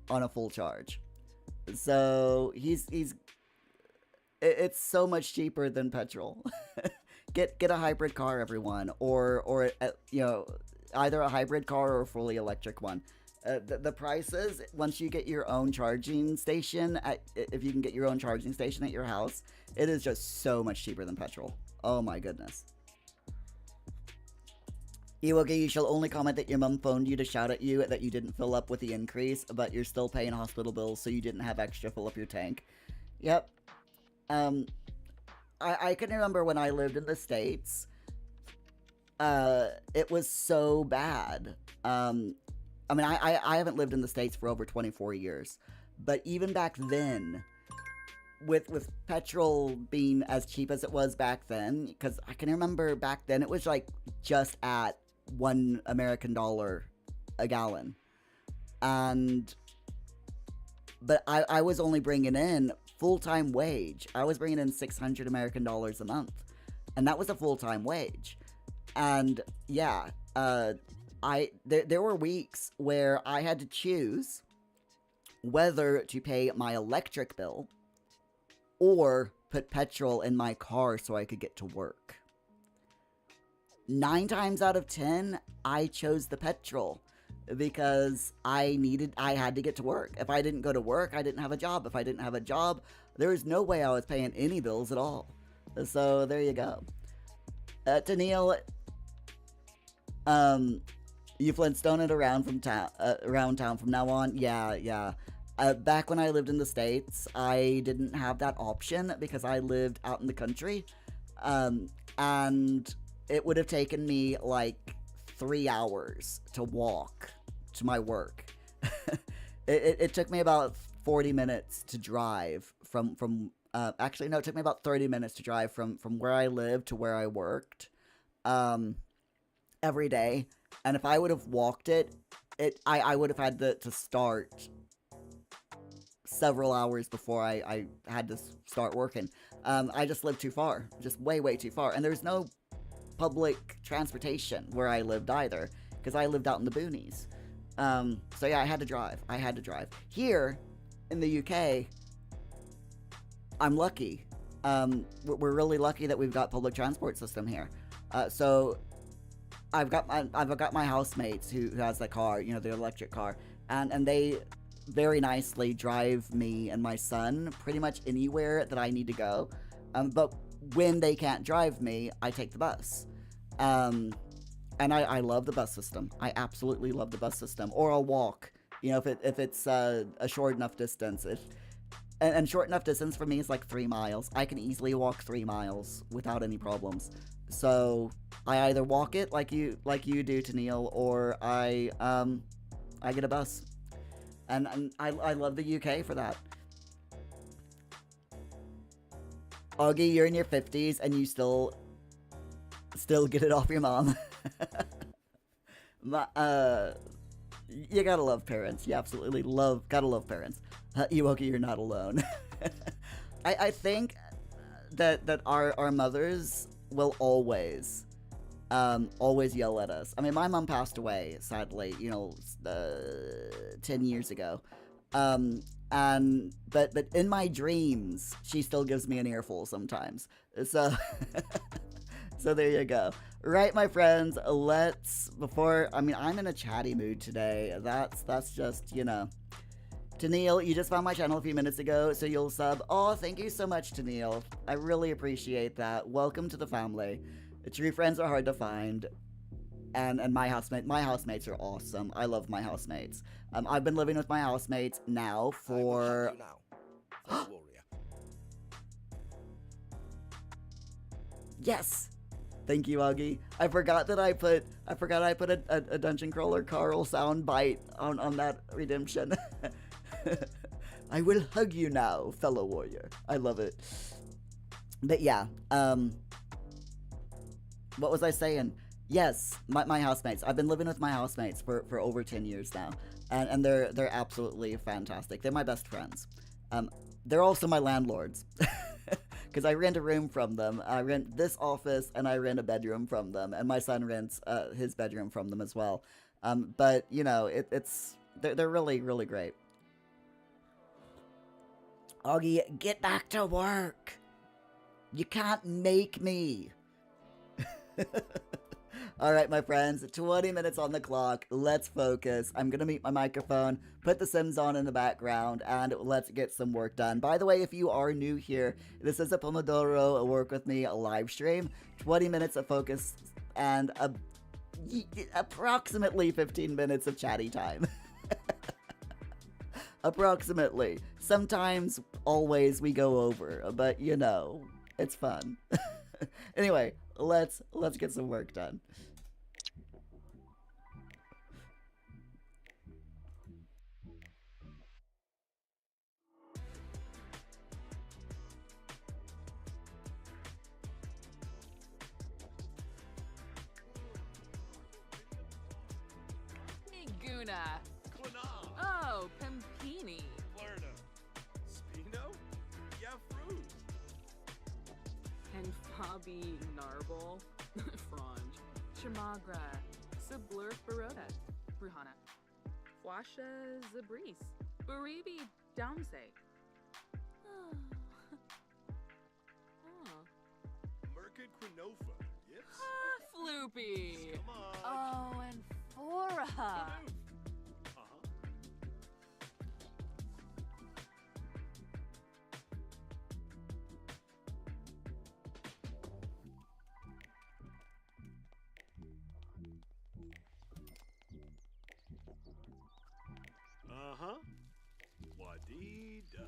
on a full charge. So it's so much cheaper than petrol. Get a hybrid car, everyone, or you know, either a hybrid car or a fully electric one. The prices, once you get your own charging station, if you can get your own charging station at your house, it is just so much cheaper than petrol. Oh my goodness. Ewoki, you shall only comment that your mum phoned you to shout at you that you didn't fill up with the increase, but you're still paying hospital bills, so you didn't have extra fill up your tank. Yep. I can remember when I lived in the States, it was so bad. I mean, I haven't lived in the States for over 24 years, but even back then, with petrol being as cheap as it was back then, because I can remember back then it was like just at $1 American a gallon. But I was only bringing in full-time wage. I was bringing in $600 American a month, and that was a full-time wage. And yeah, there were weeks where I had to choose whether to pay my electric bill or put petrol in my car so I could get to work. 9 times out of 10, I chose the petrol because I had to get to work. If I didn't go to work, I didn't have a job. If I didn't have a job, there was no way I was paying any bills at all. So there you go. To Neil, you Flintstone it around town from now on. Yeah. Back when I lived in the States, I didn't have that option because I lived out in the country. And it would have taken me like 3 hours to walk to my work. It took me about 40 minutes to drive actually no, it took me about 30 minutes to drive from where I lived to where I worked every day. And if I would have walked I would have had to start several hours before I had to start working. I just lived too far, just way too far, and there's no public transportation where I lived either, because I lived out in the boonies. So yeah, I had to drive. Here in the UK, I'm lucky. We're really lucky that we've got public transport system here. So I've got my housemates who has a car, you know, the electric car, and they very nicely drive me and my son pretty much anywhere that I need to go. But when they can't drive me, I take the bus. And I love the bus system. I absolutely love the bus system. Or I'll walk, you know, if it's a short enough distance. And short enough distance for me is like 3 miles. I can easily walk 3 miles without any problems. So I either walk it like you do, Tennille, or I get a bus. And I love the UK for that. Augie, you're in your 50s and you still get it off your mom. You gotta love parents. You absolutely gotta love parents. Iwoki, you're not alone. I think that our mothers will always yell at us. I mean, my mom passed away, sadly, 10 years ago. But in my dreams, she still gives me an earful sometimes. So, so there you go. Right, my friends, I'm in a chatty mood today. That's just, Tennille, you just found my channel a few minutes ago, so you'll sub. Oh, thank you so much, Tennille. I really appreciate that. Welcome to the family. True friends are hard to find. And my housemates are awesome. I love my housemates. I've been living with my housemates now for... Yes! Thank you, Augie. I forgot I put a Dungeon Crawler Carl sound bite on that redemption. I will hug you now, fellow warrior. I love it. But yeah, what was I saying? Yes, my housemates. I've been living with my housemates for over 10 years now. And they're absolutely fantastic. They're my best friends. They're also my landlords. Because I rent a room from them. I rent this office and I rent a bedroom from them. And my son rents his bedroom from them as well. But, they're really, really great. Augie, get back to work. You can't make me. Alright, my friends, 20 minutes on the clock. Let's focus. I'm gonna mute my microphone, put the Sims on in the background, and let's get some work done. By the way, if you are new here, this is a Pomodoro, a Work With Me, a live stream. 20 minutes of focus and approximately 15 minutes of chatty time. Approximately. Sometimes, always, we go over, but it's fun. Anyway, let's get some work done. Guna. Quinal. Oh, Pimpini. Florida. Spino? Yeah, fruit. And Fabi Narble. Franj. Chamagra. Sublurf Baroda. Bruhana. Washa Zabris. Baribi Damse. Oh. Merkid Quinofa. Yips? Ah, Floopy. Come on. Oh, and Fora. Uh-huh. Wadida.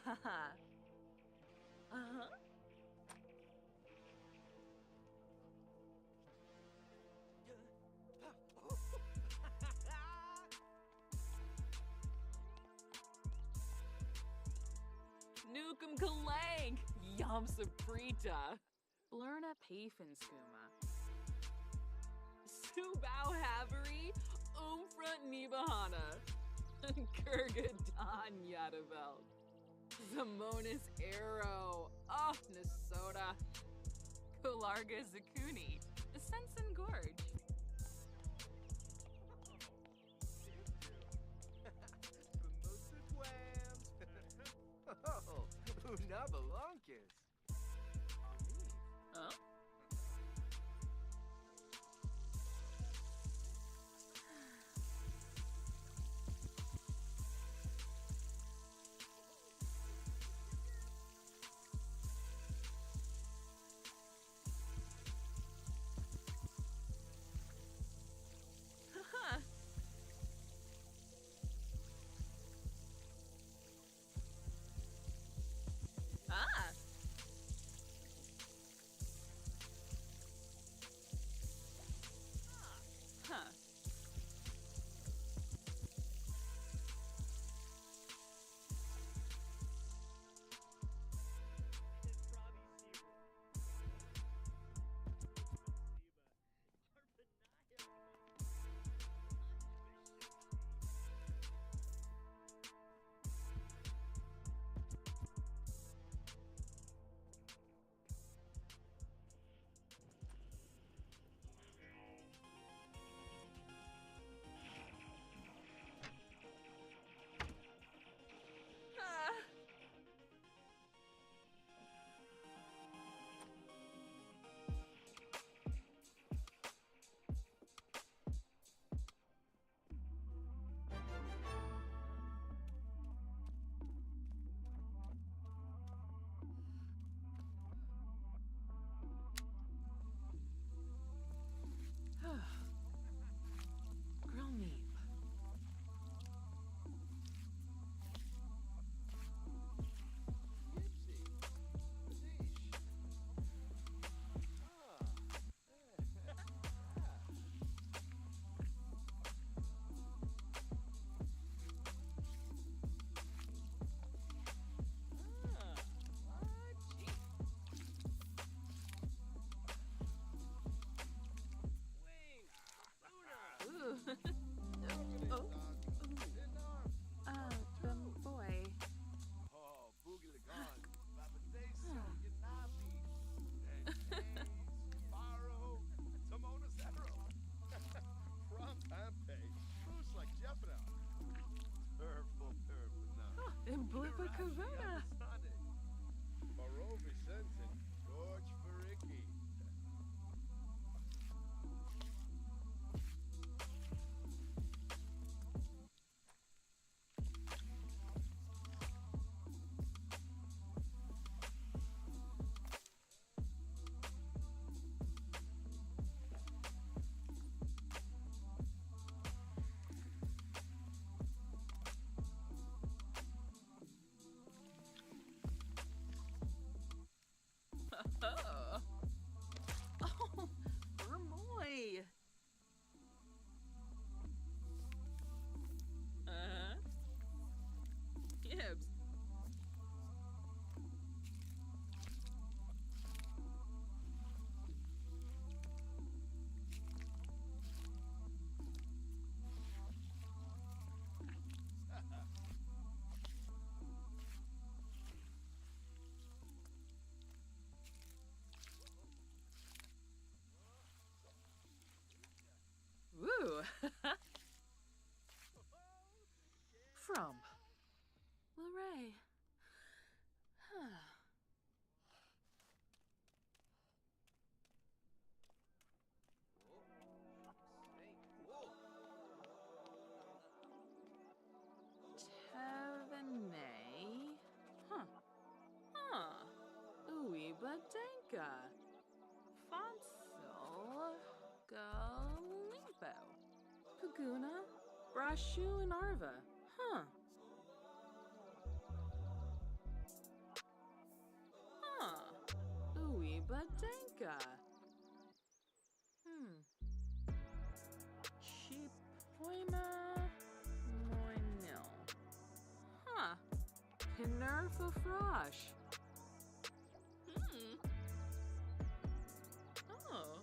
Uh-huh. Nukem Kalang! Yum Saprita! Blurna Pafinskuma. Subao Havery! Umfront Nibahana! Kurgadan Yadavelt! Zamonis Arrow! Oh, Nasota! Kolarga Zakuni! The Sensen Gorge! Mimosa twams. Oh, Unabalonkis. Huh? Ooh. From Lorray. Tavanay. Ooey Badenka. Fonsil. Galimbo. Paguna. Brashu and Arva. Ooey Badenka. Cheap Poima Moinil. Pinerfa Frosh. Oh.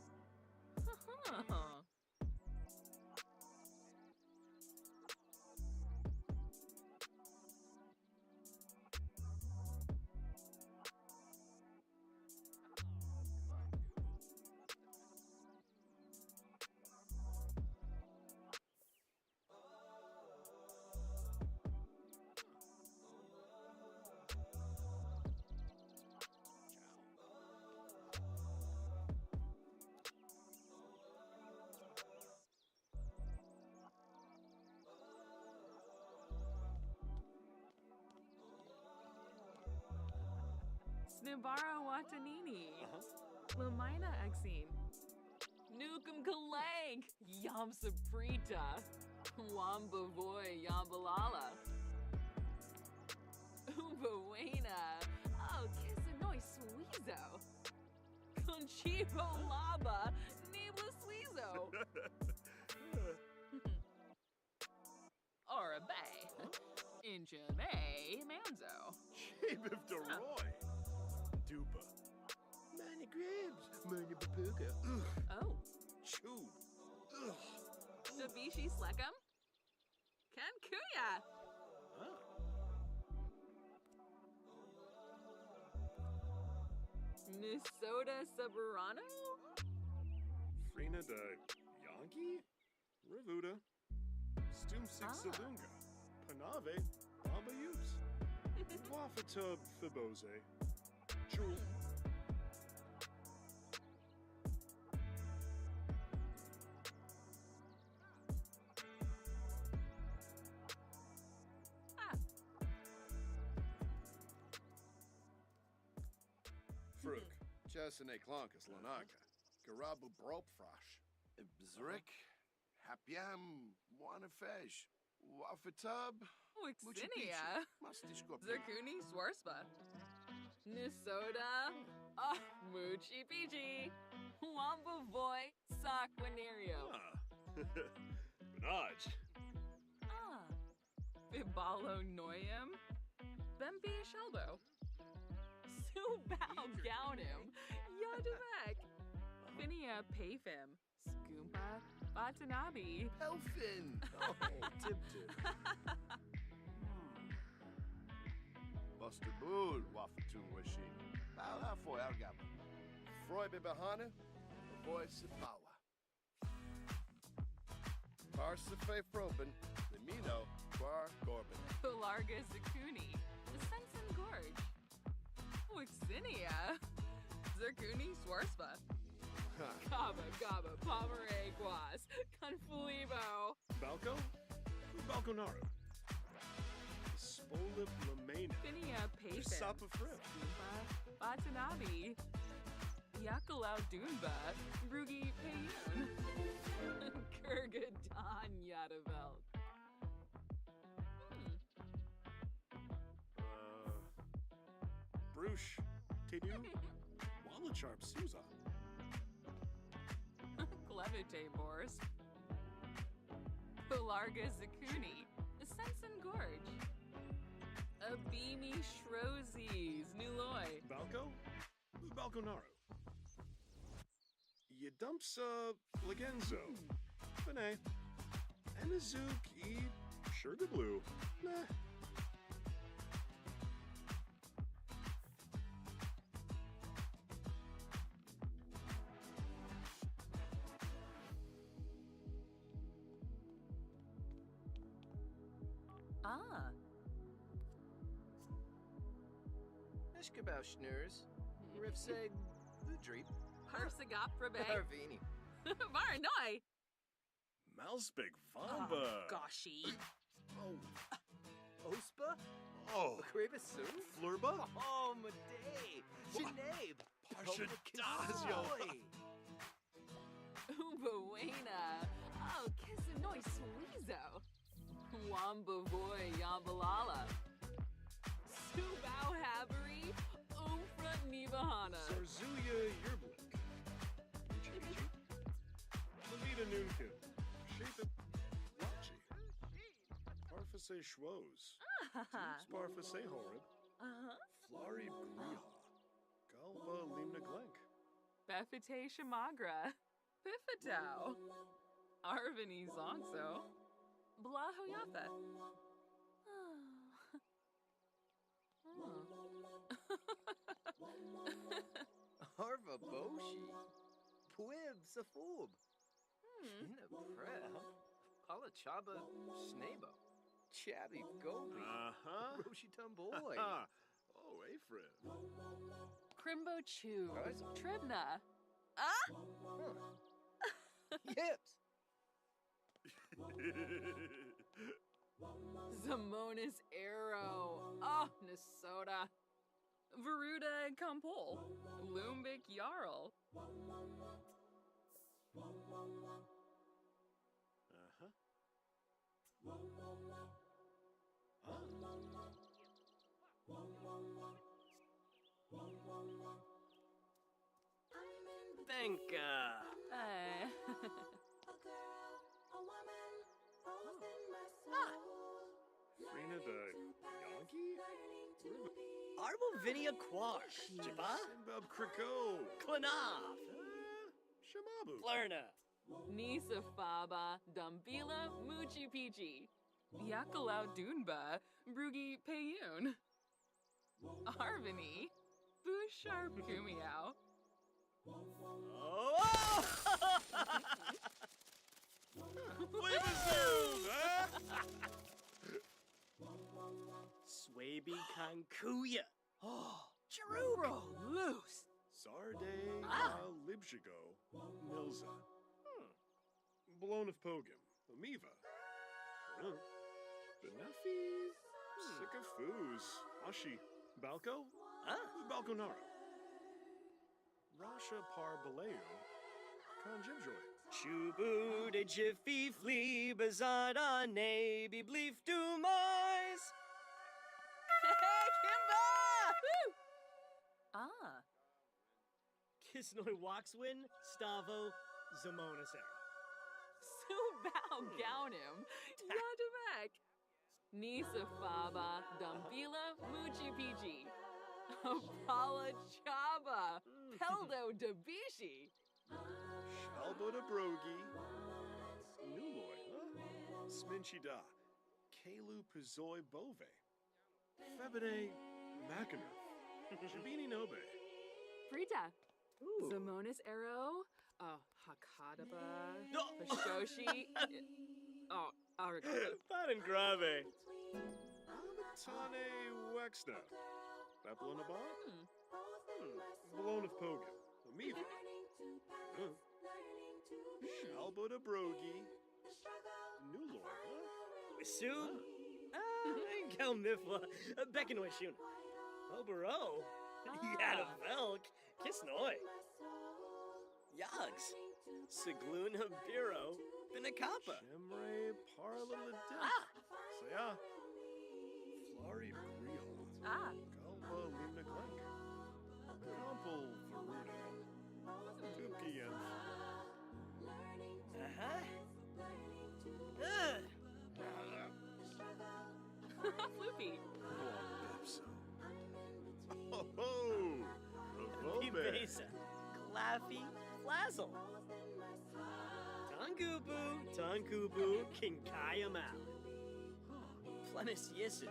Snibara Watanini. Lamina Exine. Nukum Kalank. Yam Saprita. Wamba Voy Yambalala. Umbawena. Oh, Kisanoi Sweezo. Conchipo Laba. Nibla Sweezo. Orabay. Injabay Manzo. Shape of DeRoy. Dupa. Many gribs, many papuga. Ugh, Oh. chew. Ugh. Dabishi Sleckum. Ken Kuya. Minnesota Saburano? Frina de Yankee? Revuda. Stum Six Salunga. Panave. Bamba Use. Wafatub Fibose. Jewel. Frug. Chesane Clonkus Lanaka. Garabu Bropfrosh. Bzrik. Hapiam. Wanafesh. Wafatub. Wixinia. Mustishko. Zerkuni Swarspa. Nisoda. Muchi Piji. Wamba Voy Saquinario. Benaj. Bibalo Noyam. Bembi Shelbo. Subao Gaunim. Yadavek. Finia Payfim. Skoompa Watanabe. Elfin. Oh, Tip-tip. Buster Bood, Wafatun Washi. Bala for Algaba. Freud Bahana, voice of power. Parsife Proben, the Mino, Bar Gorbin. Larga Zakuni. The Sensen Gorge. Wixinia. Zerkuni Swarspa. Gaba Pomeray Guas. Confulibo. Balco? Balconaro. Spolip Lamena. Finia Payfim. Sapa Frip. Watanabe. Yakalau Dunba. Rugi Payun. Kurgadon Yadavelt. Bruce. Tedu. Wallacharp Suza. Clevite Boars. Larga Zakuni. The Sensen Gorge. Abimi Shrozes. Nuloy. Balco? Balconaro. Yadumsa Legenzo. Bene. Anazuk E. Sugar Blue. Nah. Ishkabauschnurs. Rifseg. Udreep. Parsagapprabe. Arvini. Varanoi. Malspig Vamba. Goshi. Oh, Ospa. oh. Krabasu. Flurba? Oh, Maday. Sinead. Parshadazio. Umbawena. Oh, Kissanoi Sweezo. Wambavoy Yambalala. Subao Habari. Umfra Nivahana. Zarzuya Yerblink. Levita Noonkin. Shape Rachi. Parfase Schwoz. Parfase Horib. Flari Griha. Galba Limna Glenk. Befite Shamagra. Pifitao. Arvini Zonso. Blahoyatha. Harva Boshi. Puib Safub. Inapre. Palachaba Snabo. Chabby Gobi. Uh-huh. Roshitum Boy. Oh, Afrin. Crimbo Chew. Guys. Tribna. Yips. Zamonis Arrow. Oh, Nasota. Veruda Kampol. Lumbik Jarl. Uh-huh. Benka. Eh. Frina the Yankee? Arbovinia Quarsh. Jaba. Simbab Kriko. Klanov. Shamabu. Flerna. Nisa Faba. Dumbila Muchi Pichi. Yakalau Dunba. Brugi Payun. Arvini. Bushar Kumiao. Oh! Flavazoo, huh? Swaby Kankuya. Oh, Jerubro loose. Sarde Libshigo. Milza. Blown of Pogum. Amiva. Benefi. Sycophus. Ashi. Balco? Balconaro. Rasha Par Baleo. Conjibjoy. Chubu de Jiffy Flea Bazada Naby Bleef do Mais. Hey, Kimba! Ah. Kisnoi Waxwin, Stavo, Zamonasera. Subao Gaunim. Yadamek. Nisa Faba. Dumbila Muchi Pichi. Apala Chaba. Peldo Dabishi. Shalbo de Brogi. Nuloy, huh? Sminchida. Kalu Pizoi Bove. Febide Macaner. Shabini Nobe. Frita. Zamonis Arrow. Oh, Hakadaba. No. Pashoshi. Oh, Arigato. Pan grave. Tane Wexna. Bapalonaba. Blown of Pogum. Amiva. Shalbo de Brogi. Nuloy, huh? Wisu. Kel Mifla. Beckenway Shuna. Obero. Yada Velk. Kisnoi. Yogs. Sigloon Habiro. Binakapa. Shemre Parla Ladin. Saya. Flari Griol. Ah. Galva Luna Glenk. Compel Veruda. Tuki and Floopy. Bipso. Oh ho! Ravobe. Ibesa. Claffy. Flazzle. Tongubu. Tongubu. Kinkaya Mal. Flemis Yisu.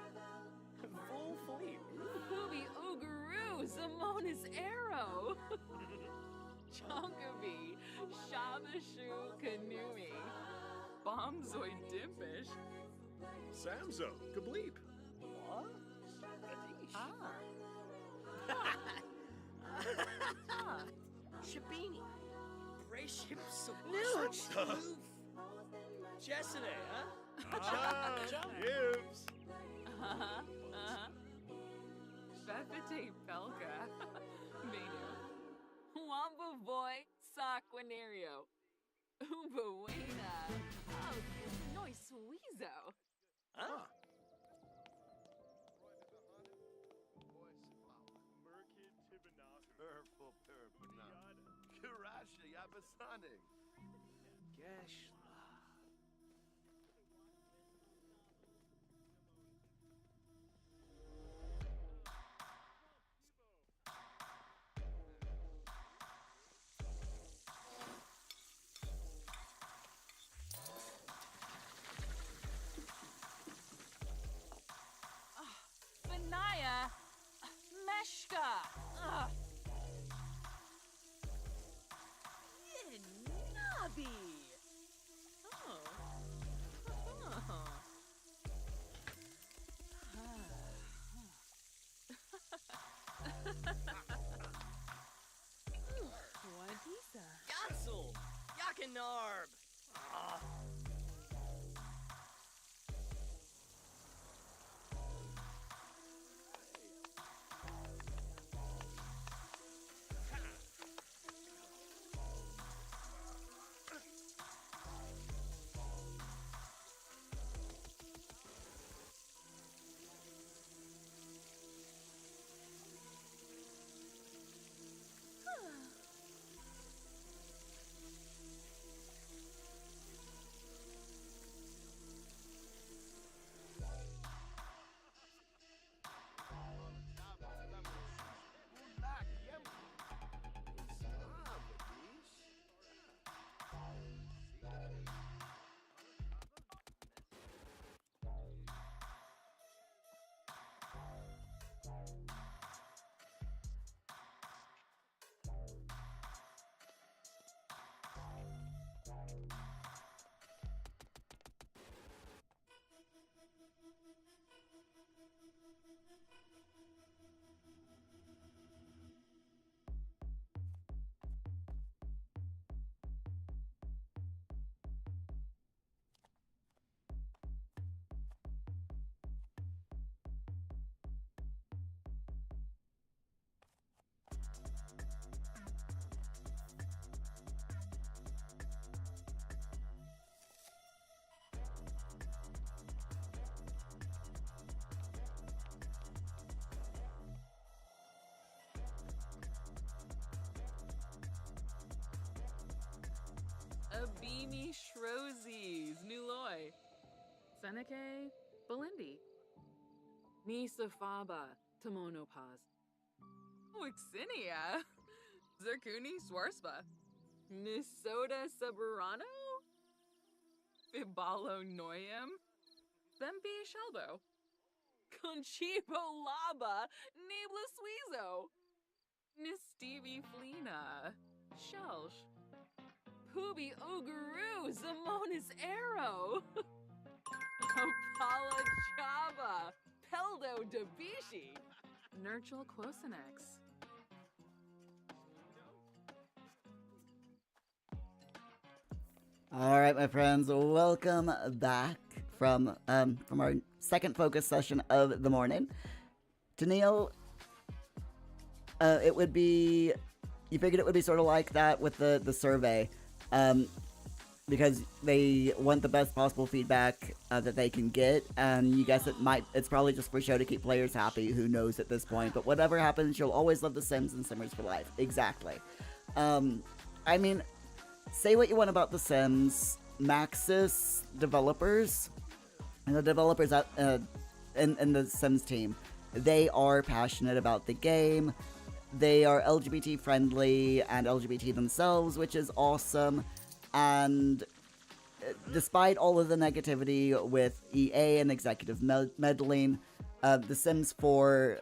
Full Fleet. Booby Uguru. Zamonis Arrow. Chonkaby. Shabashu Kanumi. Bombzoid Dimpish. Samzo. Kableep. What? Adish. Ah. Chibini. Braship Nooch. Jessene, huh? Gibbs. Bethete Belka. Menu. Wamba boy Saquinario. Ubawana. Oh, noise weezo. Huh? Purple Purpana. Kirasha Yabasani. Geshla. Benaya. Meshka. Nabi. Wadisa. Yansel. Yakinarb. Ah. Abimi Shrozes, Nuloi. Seneca, Belindi. Nisafaba, Tamonopaz. Wixinia. Zerkuni Swarspa. Nisota Saburano? Fibalo Noyam. Bempi Shelbo. Conchipo Laba, Nibla Suizo. Nistivi Flina. Shelsh. Pubi Uguru, Zamonis Arrow. Apala Chaba, Peldo Dabishi. Nurchel Quosinex. All right, my friends, welcome back from our second focus session of the morning. Daniil, it would be, you figured it would be sort of like that with the survey, because they want the best possible feedback that they can get, and you guess it's probably just for show to keep players happy. Who knows at this point? But whatever happens, you'll always love The Sims and Simmers for life. Exactly. I mean, say what you want about The Sims, Maxis developers, and the developers in the Sims team, they are passionate about the game. They are LGBT friendly and LGBT themselves, which is awesome. And despite all of the negativity with EA and executive meddling, The Sims 4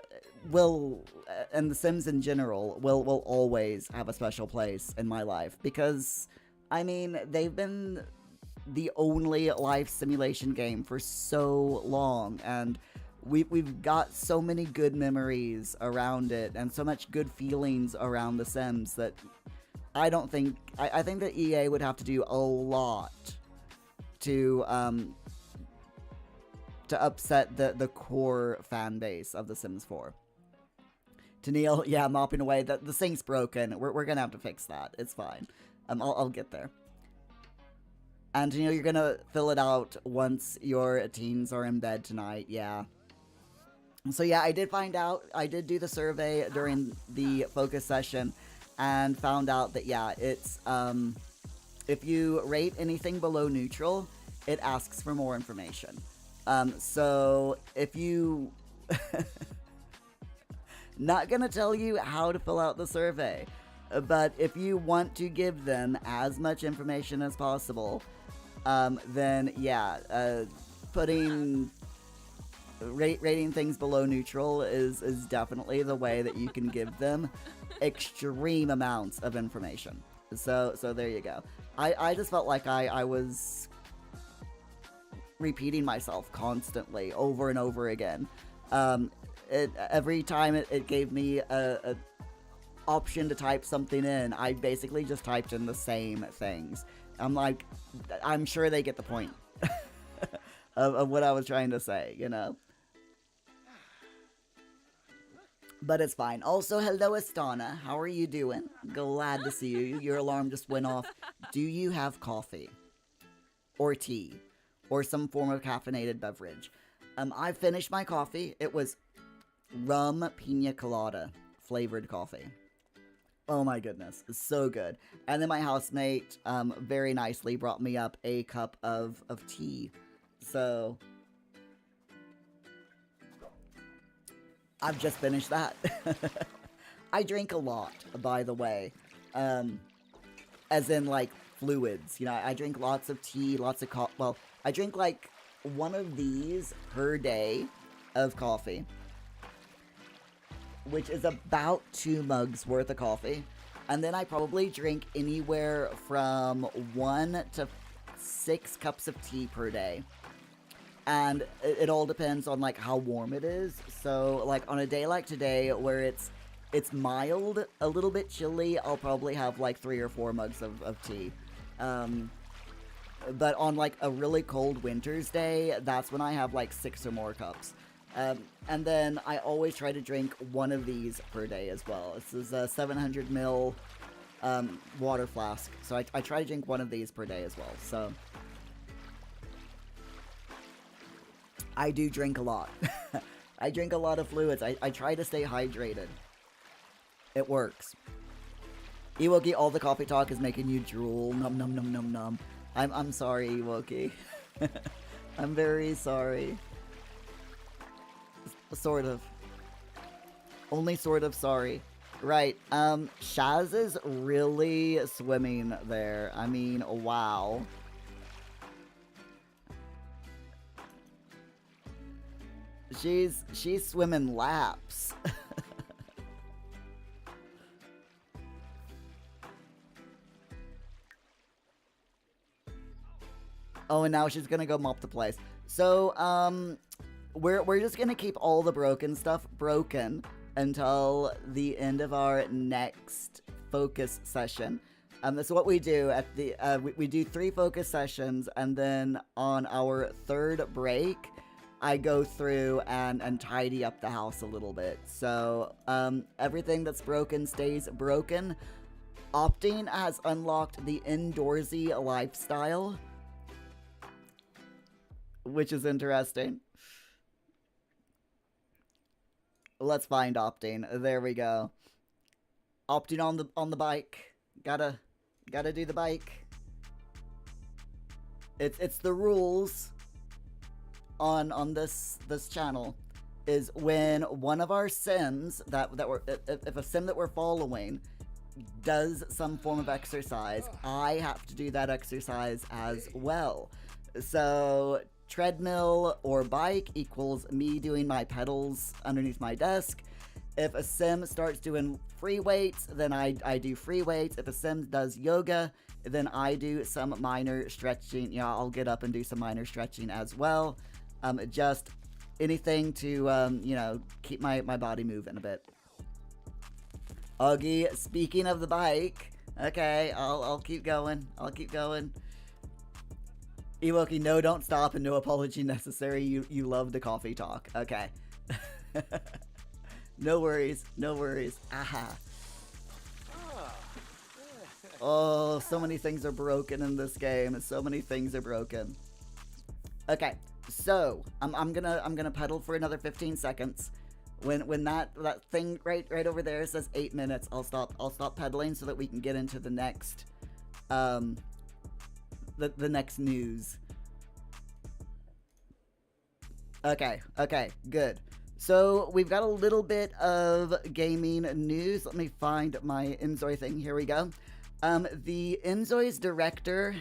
will, and The Sims in general, will always have a special place in my life. Because, I mean, they've been the only life simulation game for so long, and we've got so many good memories around it, and so much good feelings around The Sims that I don't think I think that EA would have to do a lot to upset the core fan base of The Sims 4. Tennille, yeah, mopping away. The sink's broken. We're gonna have to fix that. It's fine. I'll get there. And Tennille, you're gonna fill it out once your teens are in bed tonight. Yeah. So yeah, I did find out. I did do the survey during the focus session, and found out that yeah, it's if you rate anything below neutral, it asks for more information. So if you not gonna tell you how to fill out the survey, but if you want to give them as much information as possible, then yeah, putting rating things below neutral is definitely the way that you can give them extreme amounts of information. So there you go. I just felt like I was repeating myself constantly over and over again. Every time it gave me a option to type something in, I basically just typed in the same things. I'm like, I'm sure they get the point of what I was trying to say, you know? But it's fine. Also, hello, Astana. How are you doing? Glad to see you. Your alarm just went off. Do you have coffee? Or tea? Or some form of caffeinated beverage? I finished my coffee. It was rum pina colada flavored coffee. Oh my goodness. It's so good. And then my housemate very nicely brought me up a cup of tea. So I've just finished that. I drink a lot, by the way. As in, like, fluids. You know, I drink lots of tea, lots of coffee. Well, I drink, like, one of these per day of coffee, which is about 2 mugs worth of coffee. And then I probably drink anywhere from 1 to 6 cups of tea per day. And it all depends on, like, how warm it is. So, like, on a day like today, where it's mild, a little bit chilly, I'll probably have, like, 3 or 4 mugs of tea. But on, like, a really cold winter's day, that's when I have, like, 6 or more cups. And then I always try to drink one of these per day as well. This is a 700 ml water flask. So I try to drink one of these per day as well. So I do drink a lot. I drink a lot of fluids. I try to stay hydrated. It works. Ewoki, all the coffee talk is making you drool. Num num num num num. I'm sorry, Ewoki. I'm very sorry. Sort of. Only sort of sorry. Right, Shaz is really swimming there. I mean, wow. She's swimming laps. Oh, and now she's gonna go mop the place. So, we're just gonna keep all the broken stuff broken until the end of our next focus session. That's what we do at the we do 3 focus sessions, and then on our 3rd break, I go through and tidy up the house a little bit. So everything that's broken stays broken. Opting has unlocked the indoorsy lifestyle, which is interesting. Let's find Opting. There we go. Opting on the bike. Gotta do the bike. It's the rules on this channel is when one of our sims that we're if a sim that we're following does some form of exercise, I have to do that exercise as well. So treadmill or bike equals me doing my pedals underneath my desk. If a sim starts doing free weights, then I do free weights. If a sim does yoga, then I do some minor stretching. Yeah, I'll get up and do some minor stretching as well. Just anything to, you know, keep my body moving a bit. Augie, speaking of the bike, Okay, I'll keep going. I'll keep going. Ewoki, no, don't stop, and no apology necessary. You love the coffee talk. Okay. No worries. No worries. Aha. Oh, so many things are broken in this game. So many things are broken. Okay, so I'm gonna pedal for another 15 seconds. When that thing right over there says 8 minutes, I'll stop pedaling so that we can get into the next the next news. Okay, good. So we've got a little bit of gaming news. Let me find my Inzoi thing. Here we go. The Inzoi's director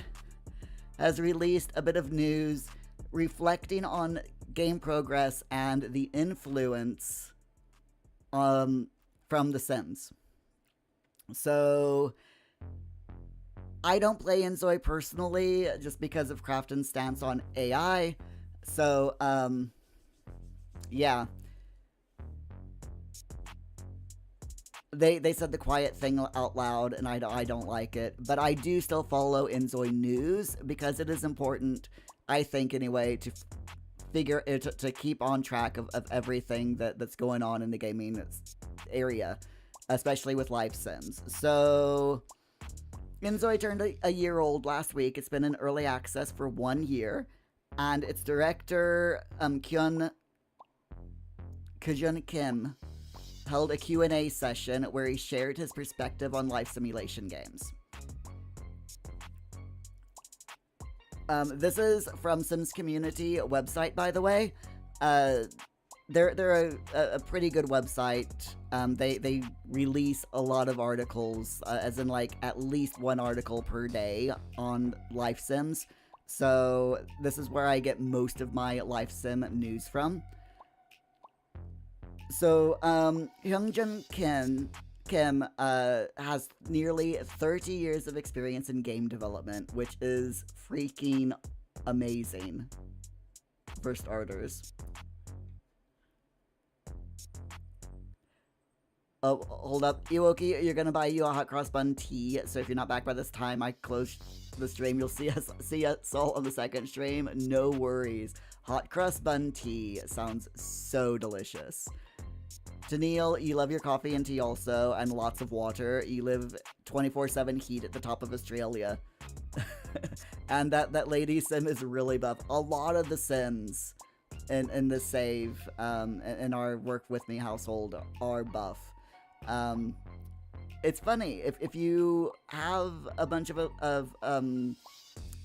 has released a bit of news reflecting on game progress and the influence from The Sims. So I don't play Inzoi personally just because of Crafton's stance on AI. So yeah. They said the quiet thing out loud, and I don't like it. But I do still follow Inzoi news because it is important, I think anyway, to figure to keep on track of everything that's going on in the gaming area, especially with life sims. So Inzoi turned a year old last week. It's been in early access for 1 year, and its director Kyun Kim held a Q&A session where he shared his perspective on life simulation games. This is from Sims Community website, by the way. They're a pretty good website. They release a lot of articles, as in like at least one article per day on life sims. So this is where I get most of my life sim news from. So, Hyungjun Kim has nearly 30 years of experience in game development, which is freaking amazing, for starters. Oh, hold up. Iwoki, you're gonna buy you a hot cross bun tea, so if you're not back by this time I close the stream, you'll see us all on the second stream. No worries. Hot crust bun tea sounds so delicious. Daniil, you love your coffee and tea also, and lots of water. You live 24/7 heat at the top of Australia. And that lady sim is really buff. A lot of the sims in the save, in our work with me household are buff. It's funny, if you have a bunch of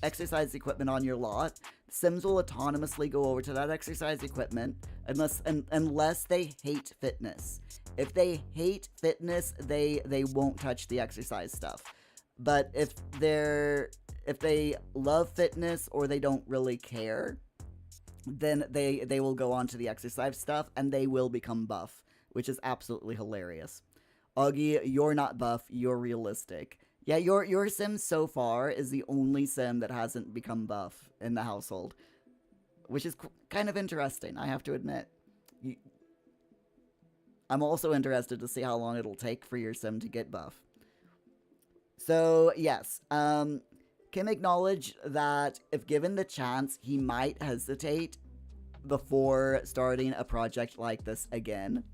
exercise equipment on your lot, Sims will autonomously go over to that exercise equipment unless they hate fitness. If they hate fitness, they won't touch the exercise stuff. But if they love fitness or they don't really care, then they will go on to the exercise stuff and they will become buff, which is absolutely hilarious. Augie, you're not buff, you're realistic. Yeah, your sim so far is the only sim that hasn't become buff in the household, which is kind of interesting, I have to admit. I'm also interested to see how long it'll take for your sim to get buff. So, yes, Kim acknowledged that if given the chance, he might hesitate before starting a project like this again.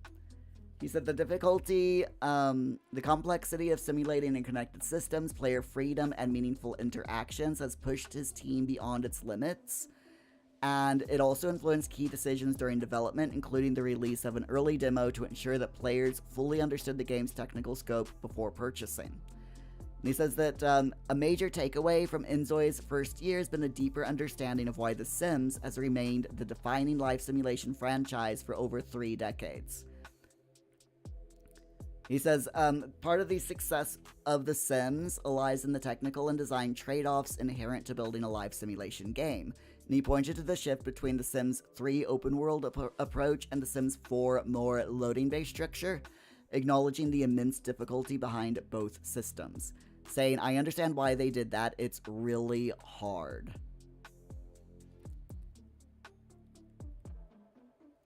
He said the difficulty, the complexity of simulating and connected systems, player freedom, and meaningful interactions has pushed his team beyond its limits. And it also influenced key decisions during development, including the release of an early demo to ensure that players fully understood the game's technical scope before purchasing. And he says that a major takeaway from Inzoi's first year has been a deeper understanding of why The Sims has remained the defining life simulation franchise for over 3 decades. He says, part of the success of The Sims lies in the technical and design trade-offs inherent to building a life simulation game. And he pointed to the shift between The Sims 3 open-world approach and The Sims 4 more loading-based structure, acknowledging the immense difficulty behind both systems, saying, I understand why they did that, it's really hard.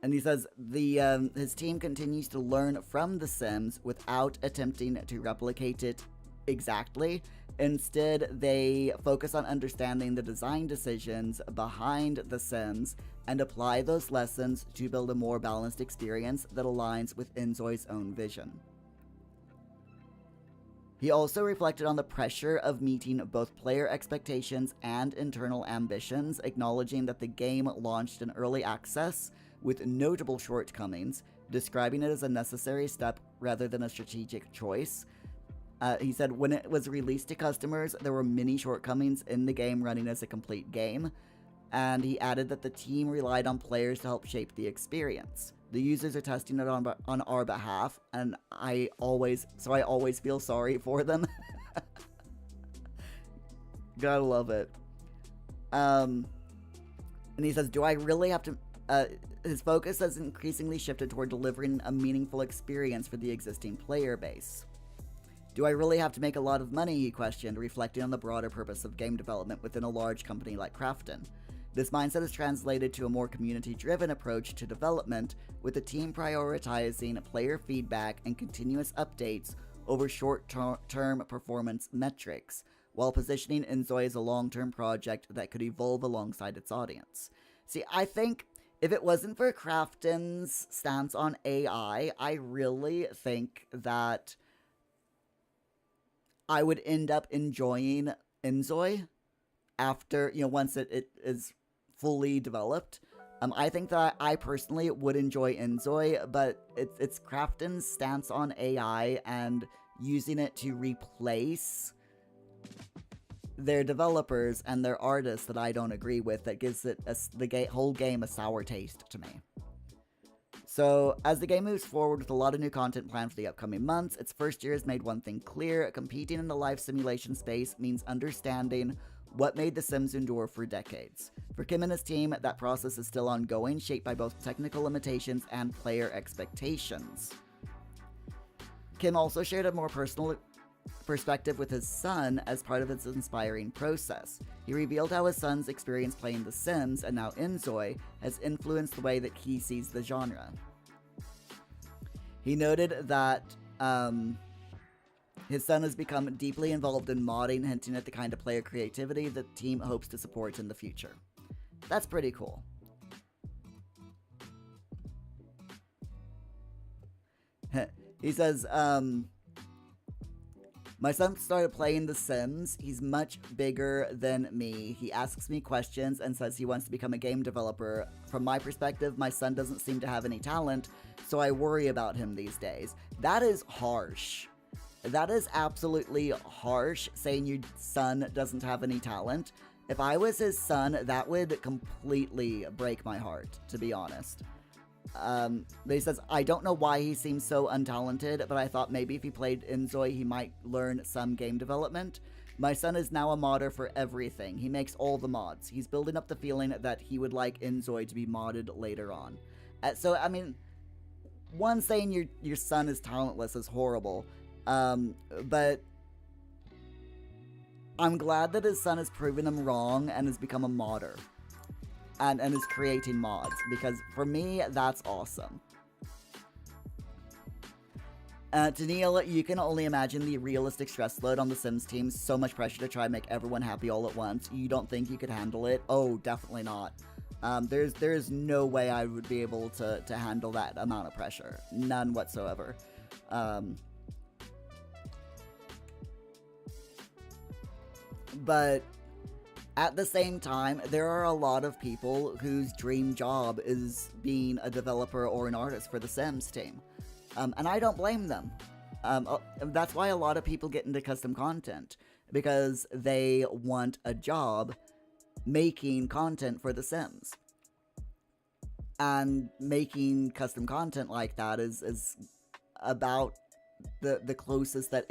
And he says his team continues to learn from The Sims without attempting to replicate it exactly. Instead, they focus on understanding the design decisions behind The Sims and apply those lessons to build a more balanced experience that aligns with Inzoi's own vision. He also reflected on the pressure of meeting both player expectations and internal ambitions, acknowledging that the game launched in early access with notable shortcomings, describing it as a necessary step rather than a strategic choice. He said when it was released to customers, there were many shortcomings in the game running as a complete game, and he added that the team relied on players to help shape the experience. The users are testing it on our behalf, and I always feel sorry for them. Gotta love it. And he says, do I really have to... his focus has increasingly shifted toward delivering a meaningful experience for the existing player base. Do I really have to make a lot of money, he questioned, reflecting on the broader purpose of game development within a large company like Krafton. This mindset is translated to a more community-driven approach to development, with the team prioritizing player feedback and continuous updates over short-term performance metrics, while positioning Inzoi as a long-term project that could evolve alongside its audience. See, I think if it wasn't for Krafton's stance on AI, I really think that I would end up enjoying Inzoi after, once it is fully developed. I think that I personally would enjoy Inzoi, but it's Krafton's stance on AI and using it to replace their developers and their artists that I don't agree with, that gives it the whole game a sour taste to me. So, as the game moves forward with a lot of new content planned for the upcoming months, its first year has made one thing clear: competing in the life simulation space means understanding what made The Sims endure for decades. For Kim and his team, that process is still ongoing, shaped by both technical limitations and player expectations. Kim also shared a more personal perspective with his son as part of its inspiring process. He revealed how his son's experience playing The Sims, and now Inzoi, has influenced the way that he sees the genre. He noted that his son has become deeply involved in modding, hinting at the kind of player creativity the team hopes to support in the future. That's pretty cool. He says, my son started playing The Sims. He's much bigger than me. He asks me questions and says he wants to become a game developer. From my perspective, my son doesn't seem to have any talent, so I worry about him these days. That is harsh. That is absolutely harsh, saying your son doesn't have any talent. If I was his son, that would completely break my heart, to be honest. But he says, I don't know why he seems so untalented, but I thought maybe if he played Inzoi, he might learn some game development. My son is now a modder for everything. He makes all the mods. He's building up the feeling that he would like Inzoi to be modded later on. So, I mean, one, saying your son is talentless is horrible. But I'm glad that his son has proven him wrong and has become a modder. And is creating mods, because for me, that's awesome. To Neil, you can only imagine the realistic stress load on the Sims team. So much pressure to try and make everyone happy all at once. You don't think you could handle it? Oh, definitely not. There's no way I would be able to handle that amount of pressure. None whatsoever. But at the same time, there are a lot of people whose dream job is being a developer or an artist for the Sims team. And I don't blame them. That's why a lot of people get into custom content, because they want a job making content for the Sims. And making custom content like that is about the closest that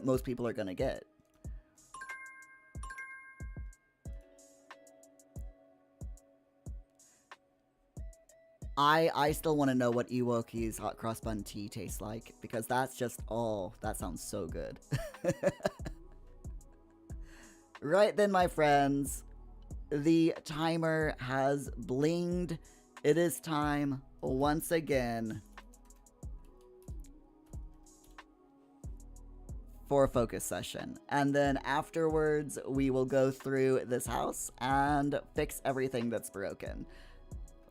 most people are going to get. I still want to know what Iwoki's hot cross bun tea tastes like, because that's just, oh, that sounds so good. Right then, my friends, the timer has blinged. It is time, once again, for a focus session. And then afterwards, we will go through this house and fix everything that's broken.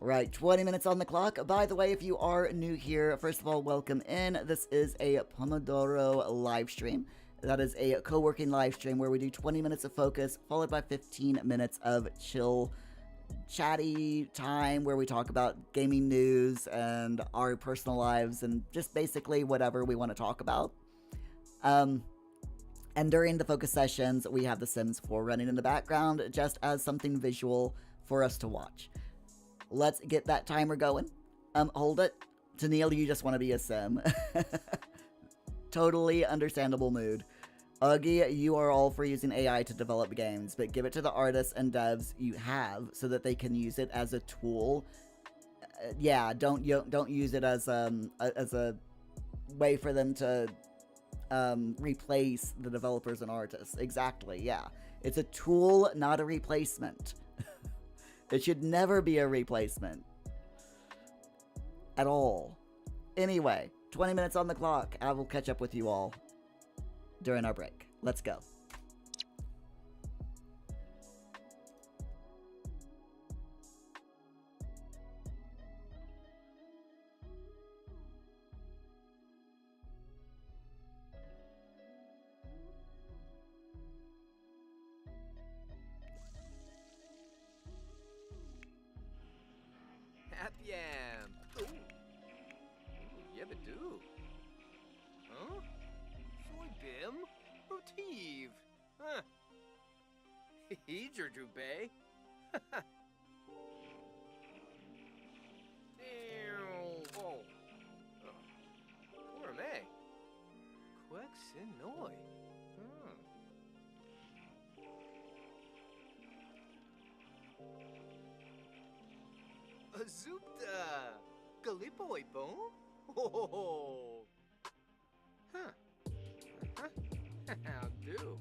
Right, 20 minutes on the clock. By the way, if you are new here, first of all, welcome in. This is a Pomodoro live stream. That is a co-working live stream where we do 20 minutes of focus, followed by 15 minutes of chill, chatty time where we talk about gaming news and our personal lives and just basically whatever we want to talk about. And during the focus sessions, we have The Sims 4 running in the background just as something visual for us to watch. Let's get that timer going. Hold it. Tennille, you just want to be a Sim. Totally understandable mood. Uggy, you are all for using AI to develop games, but give it to the artists and devs you have so that they can use it as a tool. Yeah, don't use it as a way for them to replace the developers and artists. Exactly, yeah. It's a tool, not a replacement. It should never be a replacement. At all. Anyway, 20 minutes on the clock. I will catch up with you all during our break. Let's go. Happyam. Ooh. Yabadoo. Huh? Soy bim? Rotiv. Huh. Heejer bay. Oh. Where am I? Quexinoy. Azupta! Galipoy bon? Oh! Huh. How do?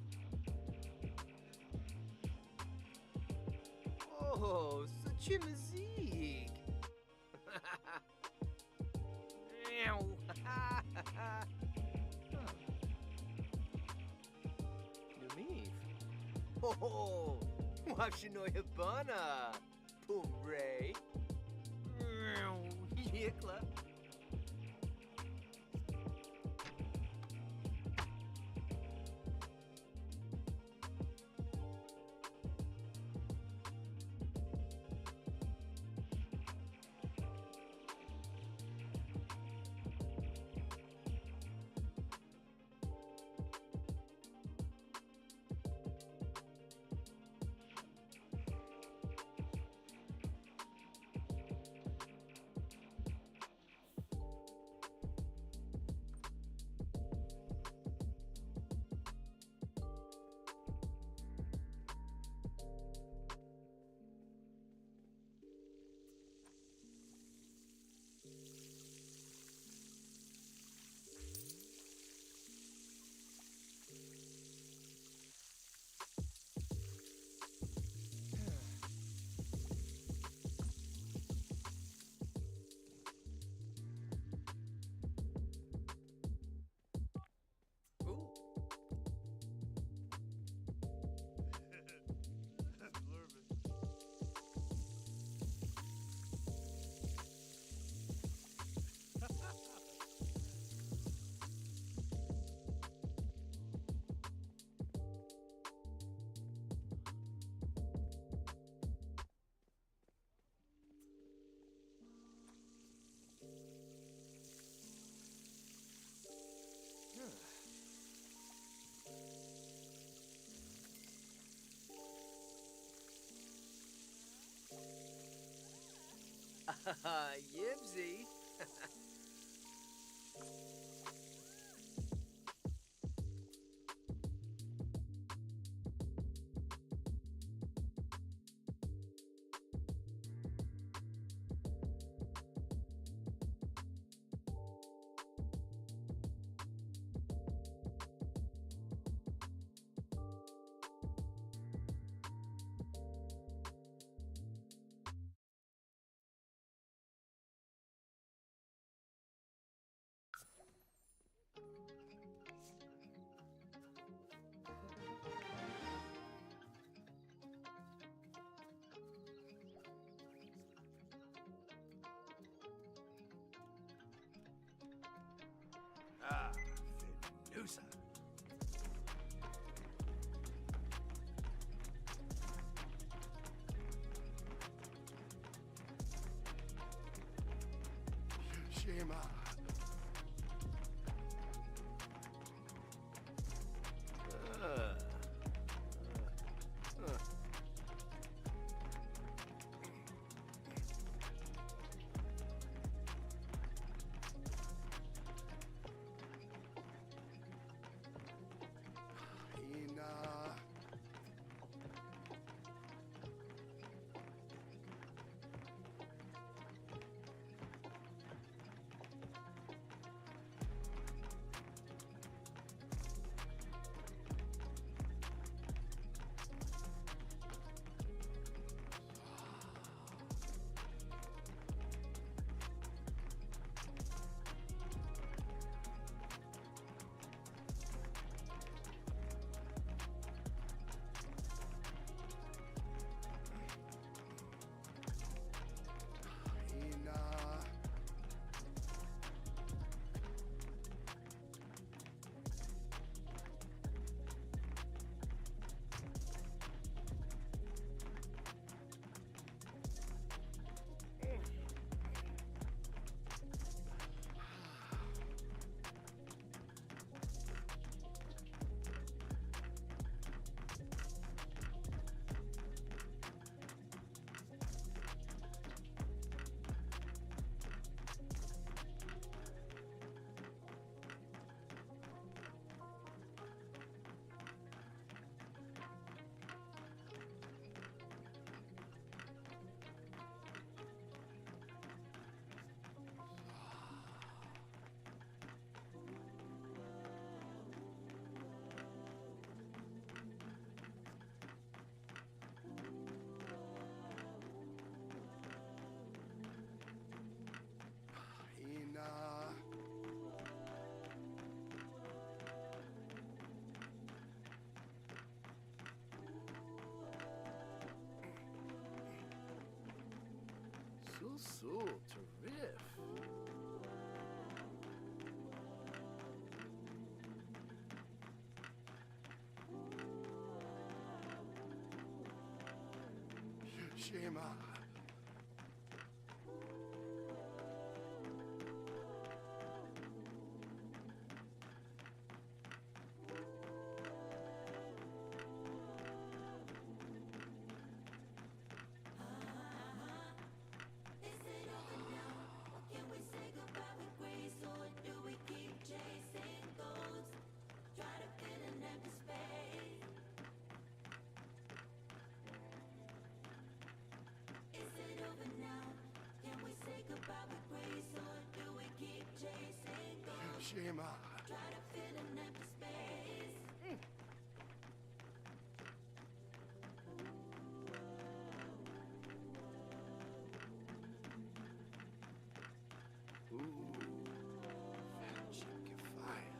Oh, such a musique! Numiv. Oh, Washinoyabana! Pumray! Yikla! Yibsy! Who's that? Shema. Ina. Ina. Ina. So, terrific. Shema. Shema. Ooh, fat chicken fire.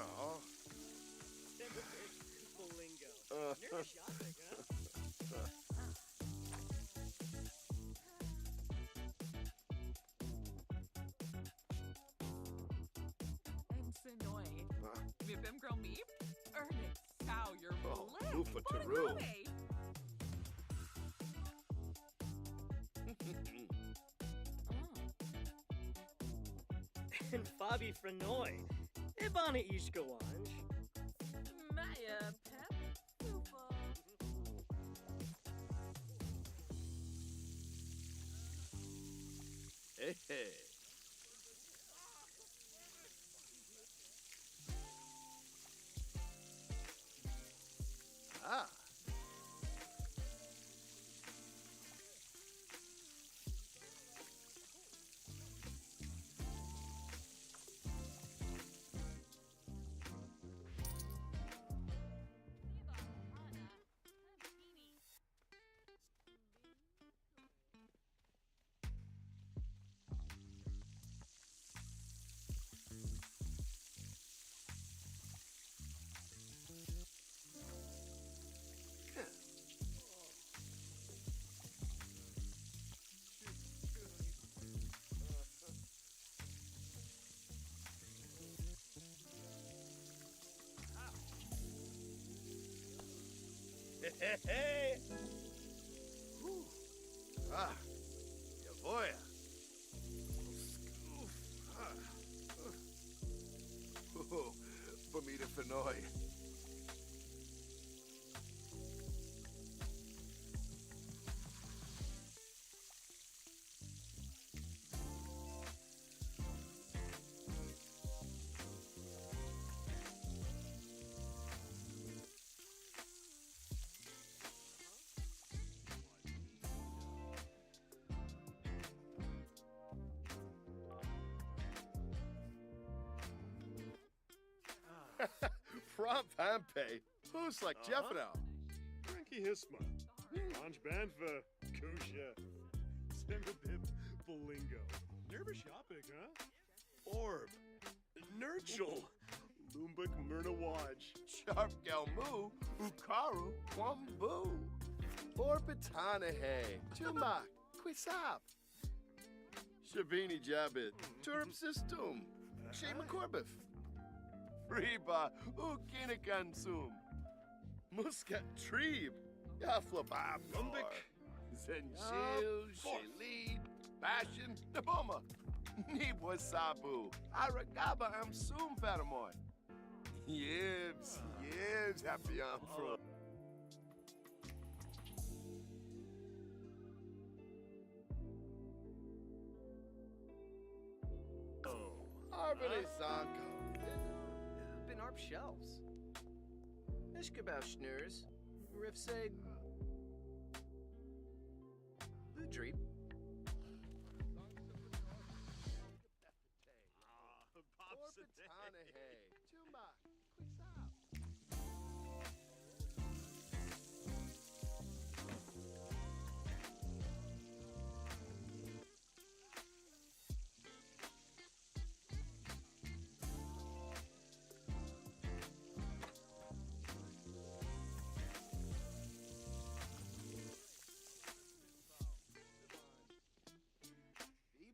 Oh. Bolingo. Nervous shopping, huh? En Sonoy. Med Bim Girl Meep? Ernest Sow, your Oh, bliss. Lufa Taru. And Fabi Frenoy. Ebana Ishkawanj. Maya Pep Fufa. Hey, hey. Ah. Hey, hey. Whew. Ah. Yavoya. Scoof. Ah. Oh, Bermuda Fenoy. From Pampe. Who's like Jeff now? Frankie Hisma. Launch band for Kusha. Semabib Bolingo. Nervous shopping, huh? Orb. Nurchel. Lumbuk Myrna Watch. Sharp Galmu. Ukaru. Kwambu. Orbitanahe. Tuma. Quisap. Shabini Jabit. Turp System. Shema Corbif. Reba. Ukinakansum. Muscat Treeb. Yaflabab. Lumbik. Zenchil. Shilid. Bashan. Naboma. Nibwasabu. Aragaba Amsum Fatamoy. Yibs. Yibs. Happy Amfro. Arbele Sanko. Bin Arp Shelves. Ishkabau Schnurs. Riff say. Ludreep. Orbitanahe. Tuma. Quisap.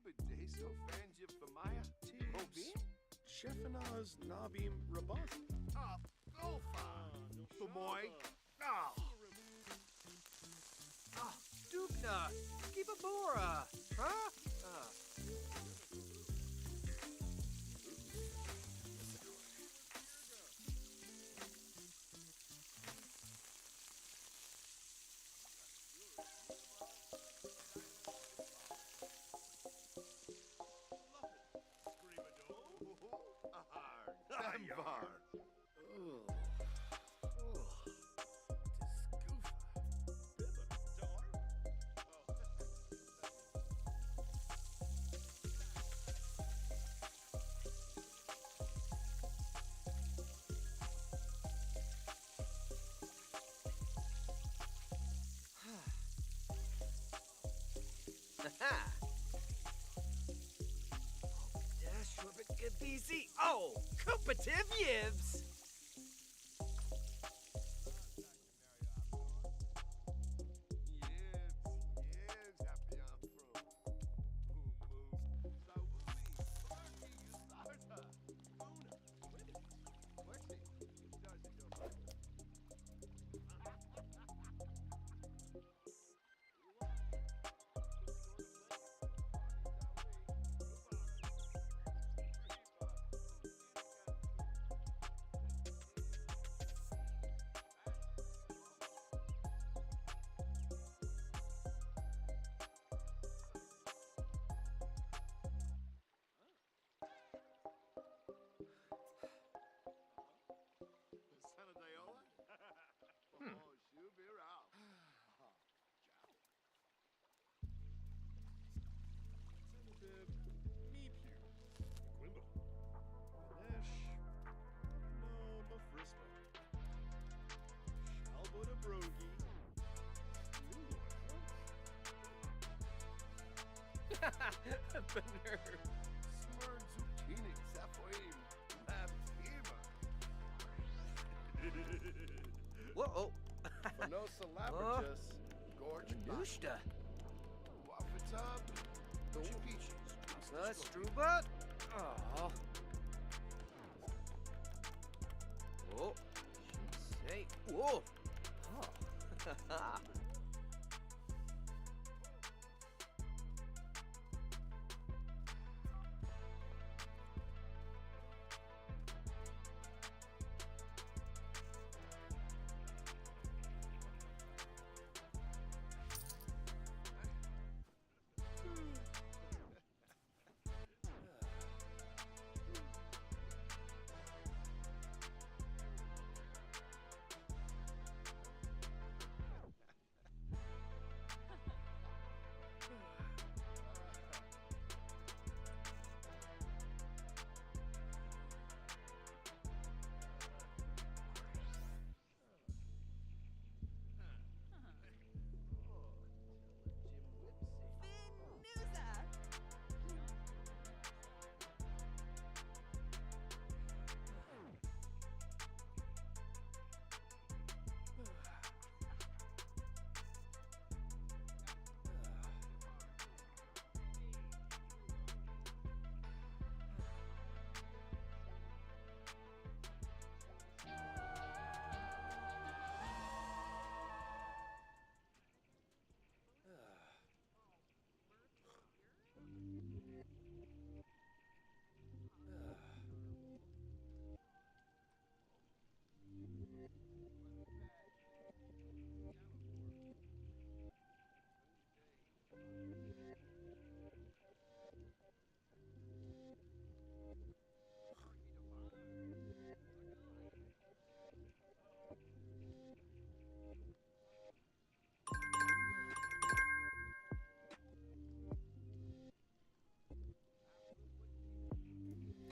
Ibadeso Fanjib Famaya. Obin? Chefanaz Nabim Rabaz. Ah, Gofa. Famoy. Ah. Dupna. Kibabora. Huh? Dambar. Dash Rabbit Gadisi. Oh, Trumpative yibs! Yes, happy I'm from. Pomo. Sauli, Fergie, Sarta, Una, Quexi, does it your mother? Son of Diola? Oh, she'll be around. Senatib, Meepew, Quimbo, Ganesh, no, Mafrispa, Shalbota Brogi, Bener. Smurn zucchini, Zaphoim, Lapima. Whoa. Venosa labratus, gorge Nushta. Wafatab, Chipichis. Strubat? Oh. Whoa. Say. Whoa. Oh.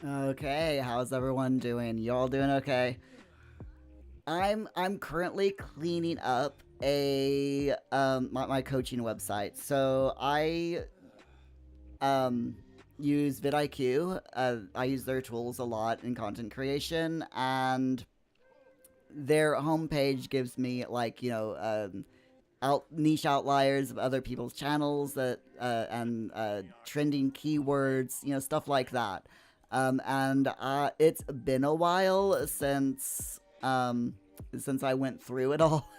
Okay, how's everyone doing? Y'all doing okay? I'm currently cleaning up my coaching website. So I use vidIQ. I use their tools a lot in content creation, and their homepage gives me niche outliers of other people's channels that and trending keywords, stuff like that. And it's been a while since I went through it all.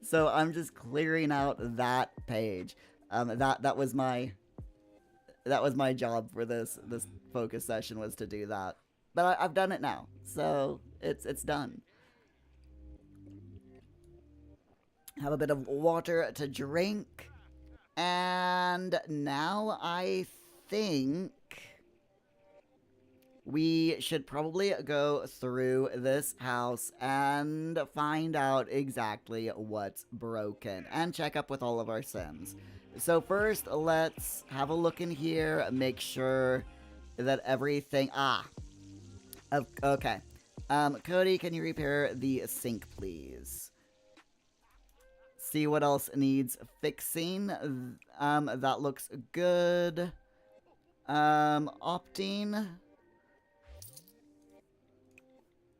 So I'm just clearing out that page. That was my job for this focus session, was to do that. But I've done it now, so it's done. Have a bit of water to drink, and now I think we should probably go through this house and find out exactly what's broken and check up with all of our Sims. So first, let's have a look in here, make sure that everything... Okay. Cody, can you repair the sink, please? See what else needs fixing. That looks good. Opting.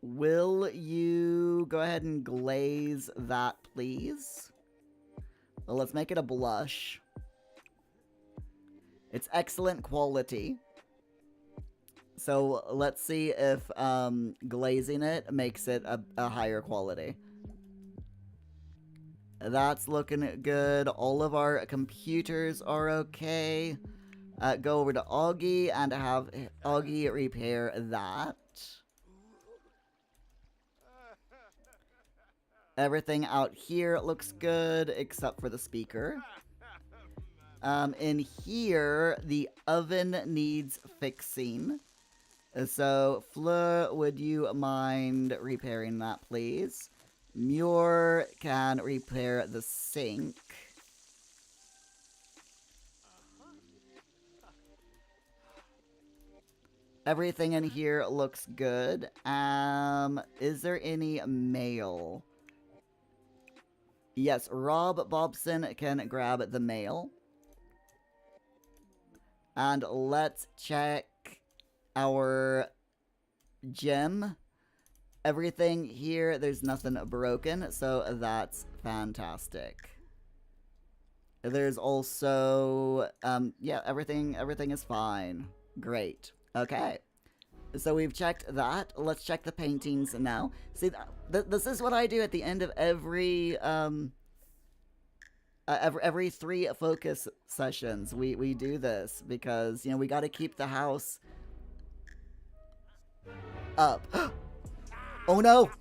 will you go ahead and glaze that, please? Well, let's make it a blush. It's excellent quality. So let's see if glazing it makes it a higher quality. That's looking good. All of our computers are okay. Go over to Augie and have Augie repair that. Everything out here looks good except for the speaker. In here, the oven needs fixing. So, Fleur, would you mind repairing that, please? Muir can repair the sink. Everything in here looks good. Is there any mail? Yes, Rob Bobson can grab the mail. And let's check our gym. Everything here, there's nothing broken, so that's fantastic. There's also, yeah, everything is fine. Great. Okay. So we've checked that. Let's check the paintings now. See, this is what I do at the end of every 3 focus sessions. We do this because, you know, we got to keep the house up. Oh no!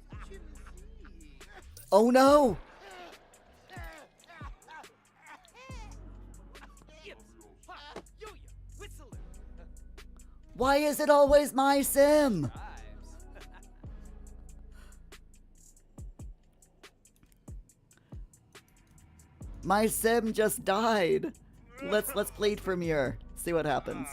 Oh no! Why is it always my sim? My sim just died. Let's plead for Muir. See what happens.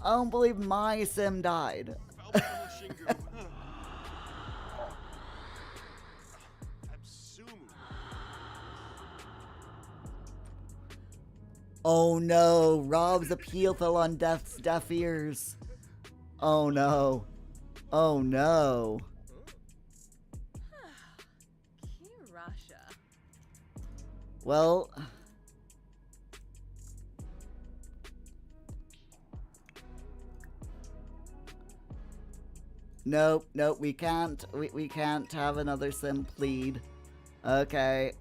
I don't believe my sim died. Oh no, Rob's appeal fell on Death's deaf ears. Oh no. Oh no. Well... Nope, we can't. We can't have another sim plead. Okay.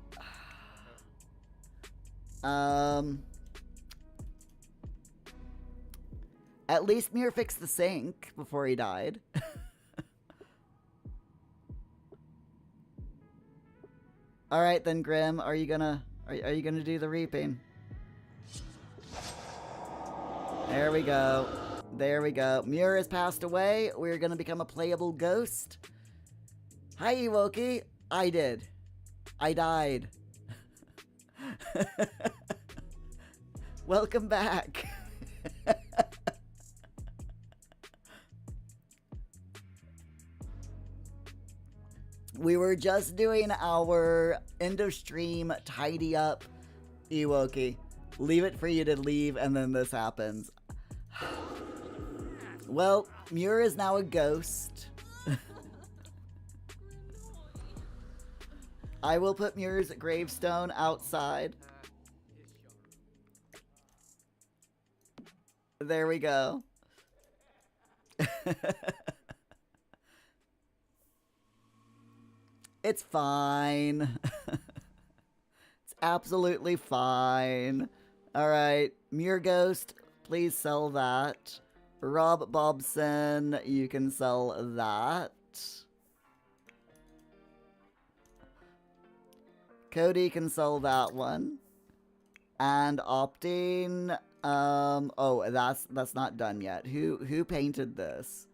At least Muir fixed the sink before he died. All right then, Grim. Are you gonna do the reaping? There we go. There we go. Muir has passed away. We're gonna become a playable ghost. Hi, Ewoki. I did. I died. Welcome back. We were just doing our end of stream tidy up, Ewoki. Leave it for you to leave, and then this happens. Well, Muir is now a ghost. I will put Muir's gravestone outside. There we go. It's fine. It's absolutely fine. Alright, Muir Ghost, please sell that. Rob Bobson, you can sell that. Cody can sell that one. And Opting, oh, that's not done yet. Who painted this?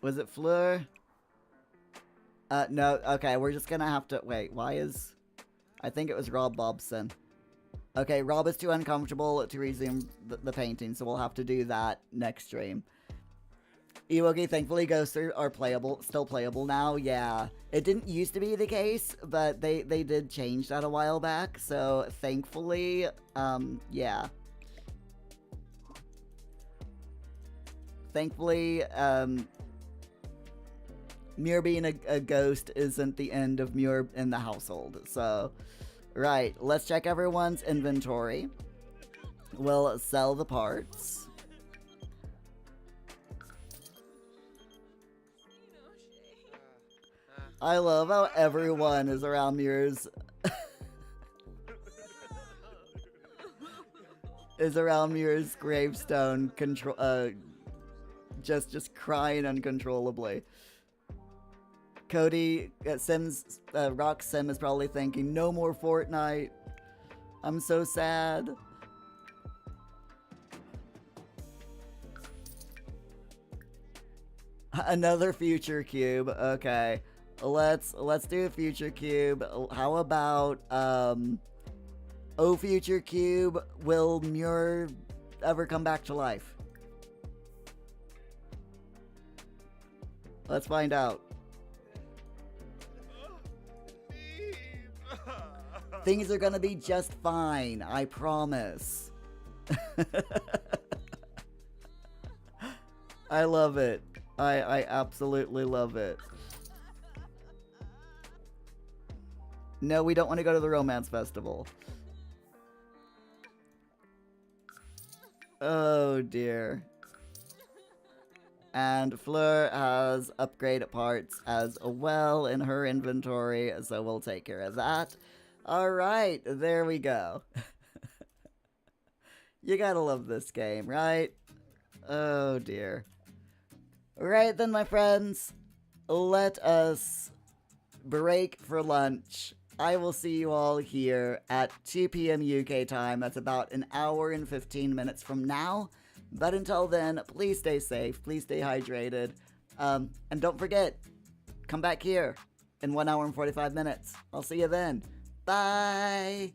Was it Fleur? No, okay, we're just gonna have to, wait, why is, I think it was Rob Bobson. Okay, Rob is too uncomfortable to resume the painting, so we'll have to do that next stream. Ewogi, thankfully ghosts are playable, still playable now. Yeah, it didn't used to be the case, but they did change that a while back. So thankfully, yeah. Thankfully, Muir being a ghost isn't the end of Muir in the household. So, right, let's check everyone's inventory. We'll sell the parts. I love how everyone is around Muir's gravestone, just crying uncontrollably. Cody Rock Sim is probably thinking, no more Fortnite. I'm so sad. Another future cube. Okay. Let's do a future cube. How about oh future cube, will Muir ever come back to life? Let's find out. Things are gonna be just fine, I promise. I love it. I absolutely love it. No, we don't want to go to the romance festival. Oh dear. And Fleur has upgraded parts as well in her inventory, so we'll take care of that. Alright, there we go. You gotta love this game, right? Oh dear. Right then, my friends, let us break for lunch. I will see you all here at 2 p.m. UK time. That's about an hour and 15 minutes from now. But until then, please stay safe, please stay hydrated, and don't forget, come back here in 1 hour and 45 minutes. I'll see you then. Bye!